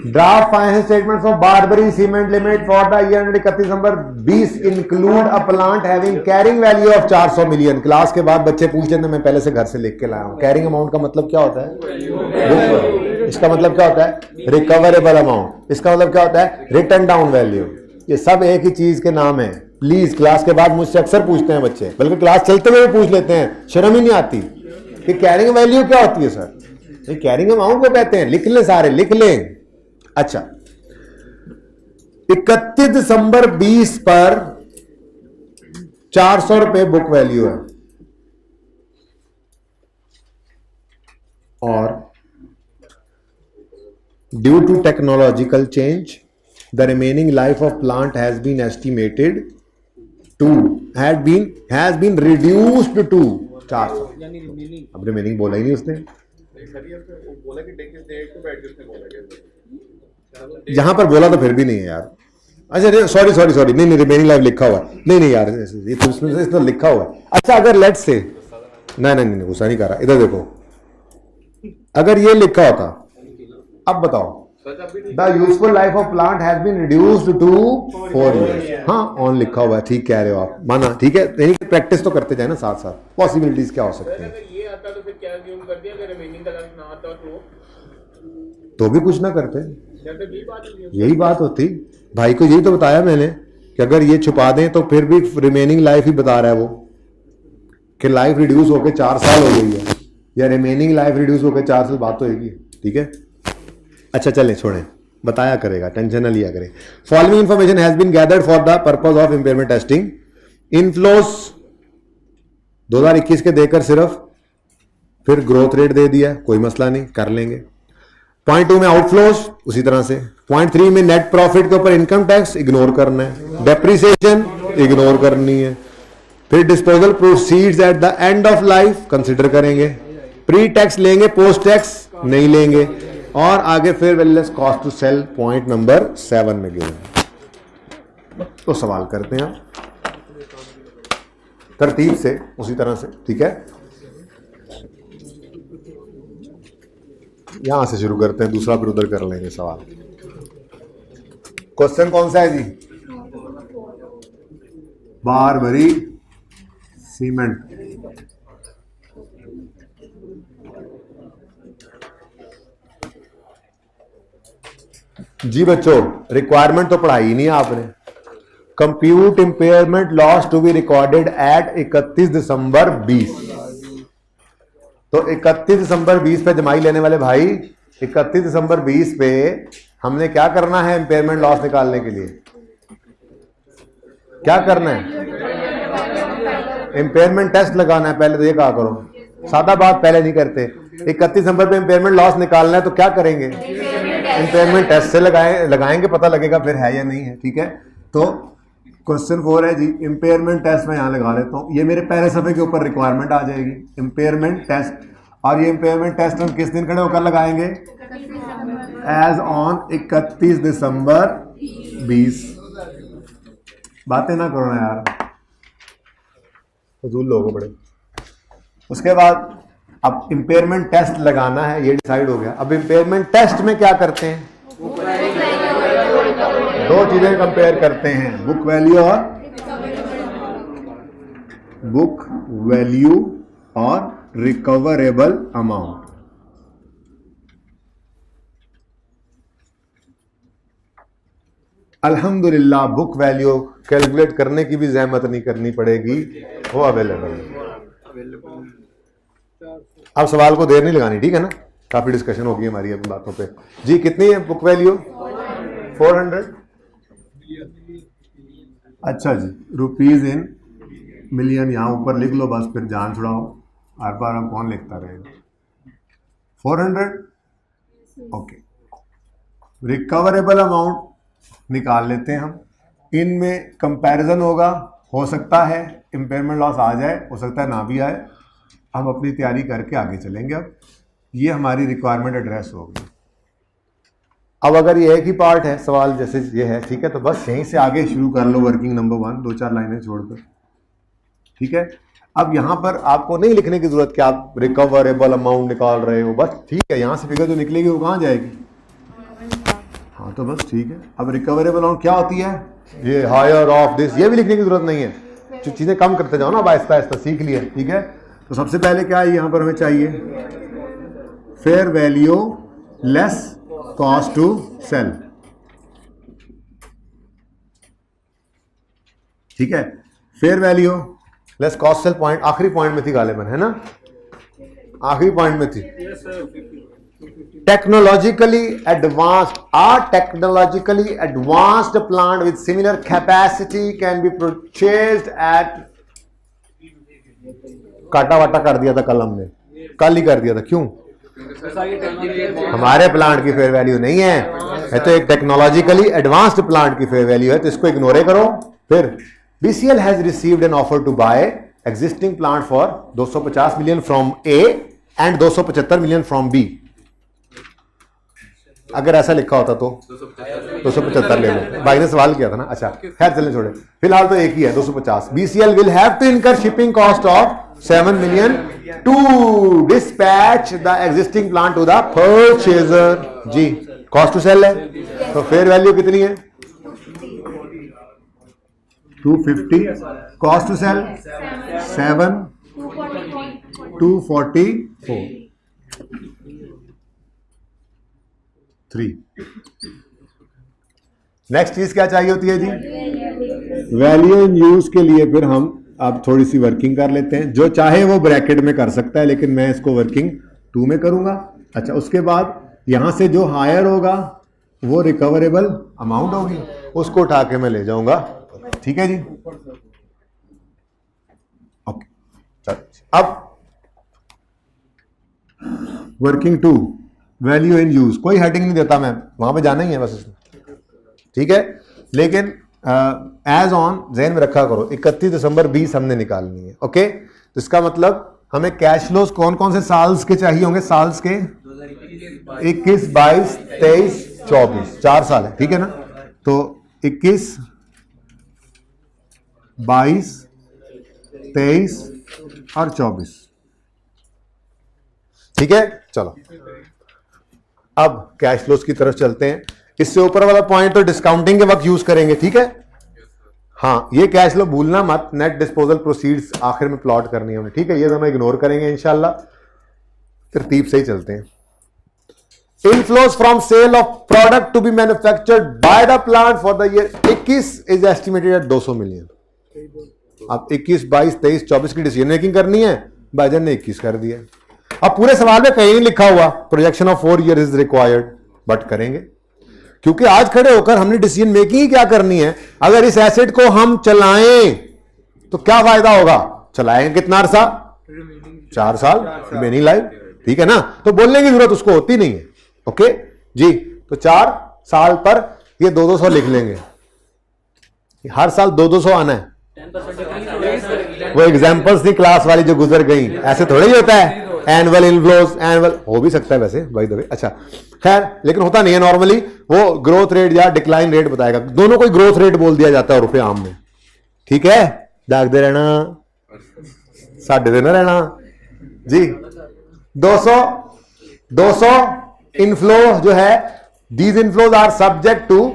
Draft financial statements of Barbari cement limited for the year and 31 December 20 include a plant having carrying value of 400 million. Class के बाद बच्चे पूछ लेते हैं, मैं पहले से घर से लिख के लाया हूं। कैरिंग अमाउंट का मतलब क्या होता है? इसका मतलब क्या होता है? Recoverable amount. इसका मतलब क्या होता है? Return down value. ये सब एक ही चीज के नाम है। प्लीज, क्लास के बाद मुझसे अक्सर पूछते हैं बच्चे, बल्कि क्लास चलते हुए पूछ लेते हैं, शर्म ही नहीं आती कि कैरिंग वैल्यू क्या होती है सर? ये कैरिंग अमाउंट को कहते हैं। लिख लें, सारे लिख लें। अच्छा, 31 दिसंबर 20 पर 400 रुपए बुक वैल्यू है, और due to technological change the remaining life of plant has been estimated to has been reduced to 400। यानी रिमेनिंग अब रिमेनिंग बोला ही नहीं उसने, सर ये वो बोला कि टेक इस डेट टू बैठ के उसने बोला क्या यहां पर बोला तो फिर भी नहीं है यार। अच्छा सॉरी नहीं रिमेनिंग लाइफ लिखा हुआ है, नहीं यार ये तो उसमें इसमें लिखा हुआ है। अच्छा अगर लेट्स से नहीं गुस्सा नहीं कर रहा, इधर देखो, अगर ये लिखा होता, अब बताओ, the useful life of plant has been reduced to 4 years। हाँ ऑन लिखा हुआ है, ठीक कह रहे हो आप, माना, ठीक है, प्रैक्टिस तो करते जाए ना साथ साथ, पॉसिबिलिटीज क्या हो सकती हैं। ये आता तो फिर क्या अज्यूम कर दिया अगर रिमेनिंग का लाइफ ना आता तो भी कुछ ना करते, जब तक ये बात है यही बात होती। भाई को यही तो बताया मैंने कि अगर ये छुपा दें तो फिर भी रिमेनिंग लाइफ ही बता रहा है वो, कि लाइफ रिड्यूस होकर 4 साल हो गई है, या रिमेनिंग लाइफ रिड्यूस होकर 4 साल, बात तो होगी, ठीक है। अच्छा चलें, छोड़ें, बताया करेगा, टेंशन ना लिया करें। Following information has been gathered for the purpose of impairment testing. Inflows 2021 के देकर सिर्फ, फिर ग्रोथ रेट दे दिया, कोई मसला नहीं, कर लेंगे। पॉइंट 2 में आउटफ्लोज उसी तरह से। पॉइंट 3 में नेट प्रॉफिट के ऊपर इनकम टैक्स इग्नोर करना है, डेप्रिसिएशन इग्नोर करनी है, फिर disposal proceeds at the end of life consider करेंगे, प्री टैक्स लेंगे, पोस्ट टैक्स नहीं लेंगे, और आगे फिर value less cost to sell point number 7 में गिवन। तो सवाल करते हैं तरतीब से, उसी तरह से, ठीक है। यहां से शुरू करते हैं, दूसरा फिर उधर कर लेंगे सवाल। क्वेश्चन कौन सा है जी? बार भरी सीमेंट, जी बच्चों, रिक्वायरमेंट तो पढ़ाई ही नहीं है आपने। Compute impairment loss to be recorded at 31 December 20। तो 31 दिसंबर 20 पे जमाई लेने वाले भाई, 31 दिसंबर 20 पे हमने क्या करना है इंपेयरमेंट लॉस निकालने के लिए? क्या करना है? इंपेयरमेंट टेस्ट लगाना है। पहले तो ये कहा करो, सादा बात पहले नहीं करते। 31 दिसंबर पे इंपेयरमेंट लॉस निकालना है तो क्या करेंगे? इंपेयरमेंट टेस्ट से लगाएंगे, पता लगेगा फिर है या नहीं है, ठीक है। तो क्वेश्चन 4 है जी, इंपेयरमेंट टेस्ट मैं यहां लगा लेता हूं, ये मेरे पहले सफे के ऊपर रिक्वायरमेंट आ जाएगी, इंपेयरमेंट टेस्ट। और ये इंपेयरमेंट टेस्ट हम किस दिन खड़े होकर लगाएंगे? As on 31 December 20। बातें ना करो ना यार, फजूल लोग बड़े। उसके बाद अब इंपेयरमेंट टेस्ट लगाना है, ये डिसाइड हो गया। अब इंपेयरमेंट टेस्ट में क्या करते हैं? दो चीजें कंपेयर करते हैं, बुक वैल्यू और रिकवरेबल अमाउंट। अल्हम्दुलिल्लाह बुक वैल्यू कैलकुलेट करने की भी जहमत नहीं करनी पड़ेगी, वो अवेलेबल है। अब सवाल को देर नहीं लगानी, ठीक है ना, काफी डिस्कशन होगी हमारी अब बातों पे। जी कितनी है बुक वैल्यू? 400। अच्छा जी, रुपीज इन मिलियन यहां ऊपर लिख लो, बस फिर जान छुड़ाओ, हर बार हम कौन लिखता रहेगा। 400, ओके। रिकवरेबल अमाउंट निकाल लेते हैं हम, इनमें कंपैरिजन होगा, हो सकता है इंपेयरमेंट लॉस आ जाए, हो सकता है ना भी आए, हम अपनी तैयारी करके आगे चलेंगे। अब ये हमारी रिक्वायरमेंट एड्रेस होगी। अब अगर ये एक ही पार्ट है सवाल जैसे ये है, ठीक है, तो बस यहीं से आगे शुरू कर लो वर्किंग नंबर 1, 2-4 लाइनें छोड़कर, ठीक है। अब यहां पर आपको नहीं लिखने की जरूरत कि आप रिकवरेबल अमाउंट निकाल रहे हो, बस ठीक है, यहां से फिगर जो निकलेगी वो कहां जाएगी? हाँ तो बस ठीक है। अब रिकवरेबल अमाउंट क्या होती है? ये हायर ऑफ दिस, ये भी लिखने की जरूरत नहीं है, जो चीजें कम करते जाओ ना, आहिस्ता आहिस्ता सीख लिया, ठीक है। तो सबसे पहले क्या है यहां पर हमें चाहिए? Fair value less cost to sell, ठीक है। Fair value less cost sell point आखिरी पॉइंट में थी गालिबन, है ना, आखिरी पॉइंट में थी। Technologically advanced plant with similar capacity can be purchased at, काटा वाटा कर दिया था कल हमने, कल ही कर दिया था, क्यों? हमारे प्लांट की फेयर वैल्यू नहीं है, ये तो एक टेक्नोलॉजिकली एडवांस्ड प्लांट की फेयर वैल्यू है, तो इसको इग्नोर करो। फिर BCL has received an offer to buy existing plant for 250 million from A and 275 million from B। अगर ऐसा लिखा होता तो 275 ले लो, भाई ने सवाल किया था ना। अच्छा खैर चलें छोड़े, फिलहाल तो एक ही है 250। BCL will have to incur shipping cost of 7 million to dispatch the existing plant to the purchaser. जी कॉस्ट टू सेल है, तो फेयर वैल्यू कितनी है 250, कॉस्ट टू सेल 7, 244, 3। नेक्स्ट चीज क्या चाहिए होती है जी, वैल्यू इन यूज के लिए फिर हम अब थोड़ी सी वर्किंग कर लेते हैं। जो चाहे वो ब्रैकेट में कर सकता है, लेकिन मैं इसको वर्किंग 2 में करूंगा। अच्छा उसके बाद यहां से जो हायर होगा वो रिकवरेबल अमाउंट होगी, उसको उठा के मैं ले जाऊंगा। ठीक है जी, ओके। चलो अब वर्किंग 2, वैल्यू इन यूज, कोई हेडिंग नहीं देता मैं, वहां पे जाना ही है बस इसमें। ठीक है, लेकिन एज ऑन ज़हन में रखा करो 31 दिसंबर 20 हमने निकालनी है। ओके, तो इसका मतलब हमें कैश फ्लोज कौन कौन से साल्स के चाहिए होंगे, साल्स के 21, 22, 23, 24, 4 साल है। ठीक है ना, तो 21, 22, 23 और 24। ठीक है, चलो अब कैश फ्लोज की तरफ चलते हैं। इससे ऊपर वाला पॉइंट तो डिस्काउंटिंग के वक्त यूज करेंगे। ठीक है, हाँ ये कैश फ्लो भूलना मत, नेट डिस्पोजल प्रोसीड्स आखिर में प्लॉट करनी है हमें। ठीक है, ये तो हम इग्नोर करेंगे इंशाल्लाह, तरतीब से ही चलते हैं। Inflows from sale of product to be manufactured by the plant for the year 21 is estimated at 200 million. अब 21, 22, 23, 24 की डिसीजन मेकिंग करनी है, भाईजान ने 21 कर दिया। अब पूरे सवाल में कहीं नहीं लिखा हुआ projection of 4 year is required, but करेंगे क्योंकि आज खड़े होकर हमने डिसीजन मेकिंग ही क्या करनी है। अगर इस एसेट को हम चलाएं तो क्या फायदा होगा, चलाएंगे कितना अरसा, 4 साल रिमेनिंग लाइफ। ठीक है ना, तो बोलने की जरूरत उसको होती नहीं है। ओके जी, तो 4 साल पर ये 200 लिख लेंगे, हर साल 200 आना है। वो एग्जांपल्स थी क्लास वाली जो गुजर गई, ऐसे थोड़ा ही होता है। एनुअल इनफ्लोज, एनुअल हो भी सकता है वैसे बाय द वे। अच्छा खैर, लेकिन होता नहीं है नॉर्मली, वो ग्रोथ रेट या डिक्लाइन रेट बताएगा। दोनों को ग्रोथ रेट बोल दिया जाता है रुपए आम में। ठीक है, जागते रहना, साढ़े दिन रहना जी। 200 इनफ्लो जो है, these inflows are subject to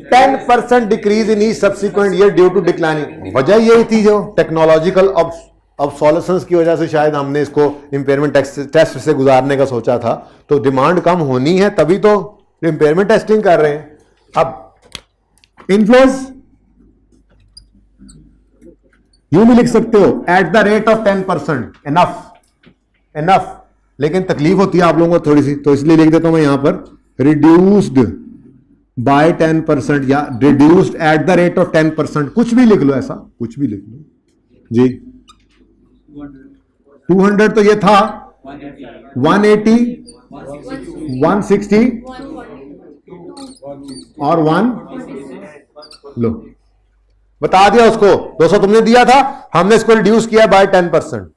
10% decrease in each subsequent year due to declining. वजह यही थी जो टेक्नोलॉजिकल ऑब्सोलेसेंस की वजह से शायद हमने इसको इंपेयरमेंट टेस्ट से गुजारने का सोचा था। तो डिमांड कम होनी है तभी तो इंपेयरमेंट टेस्टिंग कर रहे हैं। अब इनफ्लोज यूं भी लिख सकते हो at the rate of 10%, enough. लेकिन तकलीफ होती है आप लोगों को थोड़ी सी, तो इसलिए लिख देता हूं मैं यहां पर रिड्यूस्ड बाय 10% या reduced at the rate of 10%, कुछ भी लिख लो, ऐसा कुछ भी लिख लो जी। 200 तो ये था, 180, 160 और 1 लो, बता दिया उसको। 200 तुमने दिया था, हमने इसको रिड्यूस किया बाय 10%।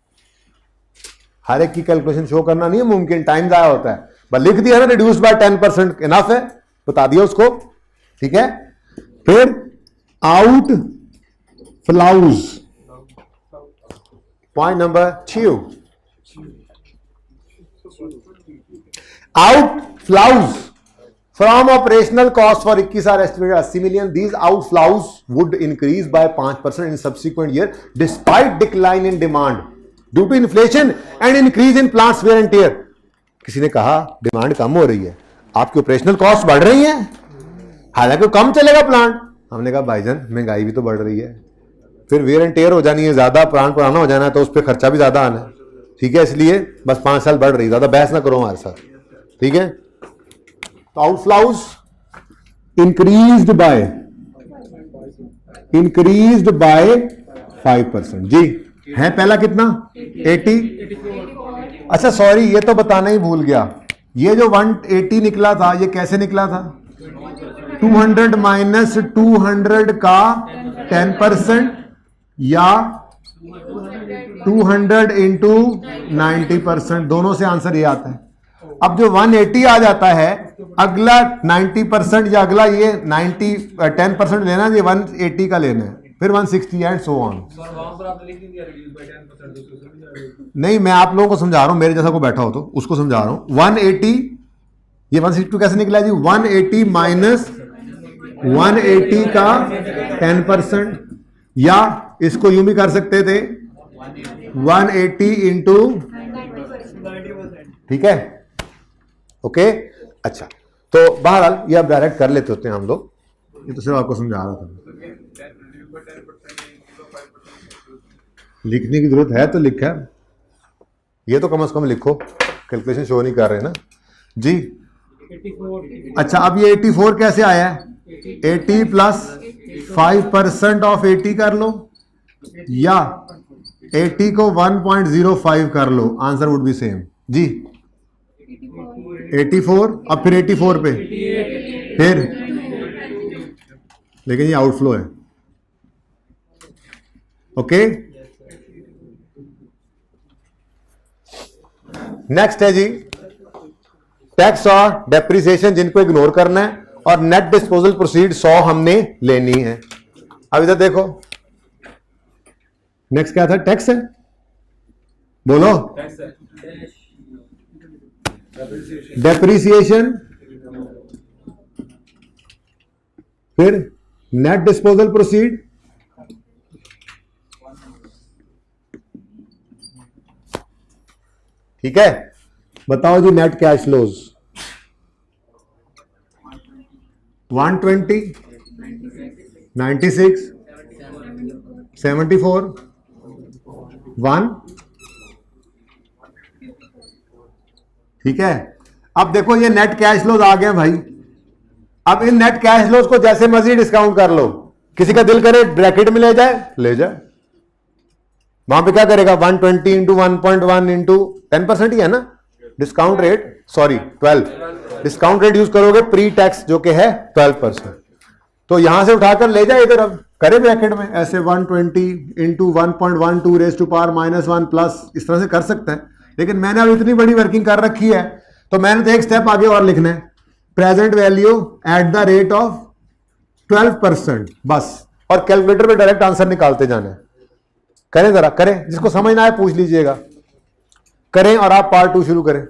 हर एक की कैलकुलेशन शो करना नहीं है मुमकिन, टाइम जाया होता है, बस लिख दिया ना रिड्यूस बाय 10%, इनफ है, बता दिया उसको। ठीक है, फिर out flows, point number 2, outflows from operational cost for 21 are estimated 80 million. These outflows would increase by 5% in subsequent year despite decline in demand due to inflation and increase in plants wear and tear. किसी ने कहा demand कम हो रही है, आपकी operational cost बढ़ रही है, हालांकि कम चलेगा प्लांट। हमने कहा भाईजान महंगाई भी तो बढ़ रही है, फिर वेयर एंड टेयर हो जानी है, ज्यादा प्लांट पुराना हो जाना है, तो उस पर खर्चा भी ज्यादा आना है। ठीक है, इसलिए बस 5 साल बढ़ रही, ज्यादा बहस ना करो हमारे साथ। ठीक है, तो आउटफ्लाउज इंक्रीज्ड बाय 5% जी। है पहला कितना 80। अच्छा सॉरी, ये तो बताना ही भूल गया, ये जो 180 निकला था ये कैसे निकला था? 200 माइनस 200 का 10% या 200 इंटू 90%, दोनों से आंसर ये आता है। अब जो 180 आ जाता है, अगला 90% या अगला ये 10% लेना है, ये 180 का लेना है, फिर 160 एंड सो ऑन। नहीं, मैं आप लोगों को समझा रहा हूं, मेरे जैसा को बैठा हो तो उसको समझा रहा हूं। 180, ये 162 कैसे निकला जी? 180 माइनस 180 का 10%, या इसको यूं भी कर सकते थे 180 इंटू, ठीक है, ओके। अच्छा, तो बहरहाल ये अब डायरेक्ट कर लेते होते हैं हम लोग, ये तो सिर्फ आपको समझा रहा था। लिखने की जरूरत है तो लिखा, ये तो कम से कम लिखो, कैलकुलेशन शो नहीं कर रहे ना जी। 84। अच्छा, अब ये 84 कैसे आया है? 80 प्लस 5% ऑफ 80 कर लो, या 80 को 1.05 कर लो, आंसर वुड बी सेम जी। 84, अब फिर 84 पे, फिर लेकिन ये आउटफ्लो है, ओके। नेक्स्ट है जी टैक्स और डेप्रिसिएशन, जिनको इग्नोर करना है, और नेट डिस्पोजल प्रोसीड 100 हमने लेनी है। अब इधर देखो, नेक्स्ट क्या था? टैक्स है, बोलो। डेप्रिसिएशन, फिर नेट डिस्पोजल प्रोसीड, ठीक है। बताओ जी नेट कैश फ्लोज 120, 96, 74, 1, ठीक है। अब देखो ये नेट कैश फ्लोज आ गए भाई। अब इन नेट कैश फ्लोज को जैसे मर्जी डिस्काउंट कर लो, किसी का दिल करे ब्रैकेट में ले जाए, ले जाए। वहां पे क्या करेगा? 120 इंटू 1.1 इंटू 10% ही है ना discount rate, sorry 12 discount rate use करोगे, प्री टैक्स जो कि है 12%। तो यहां से उठाकर ले जाए इधर, अब करे ब्रैकेट में ऐसे 120 into 1.12 raise to power -1 plus, इस तरह से कर सकता है। लेकिन मैंने अब इतनी बड़ी वर्किंग कर रखी है, तो मैंने तो एक स्टेप आगे और लिखना है, present value at the rate of 12% बस, और कैलकुलेटर पे डायरेक्ट आंसर निकालते जाना है। करें जरा, करें, जिसको समझना है पूछ लीजिएगा, करें और आप पार्ट 2 शुरू करें।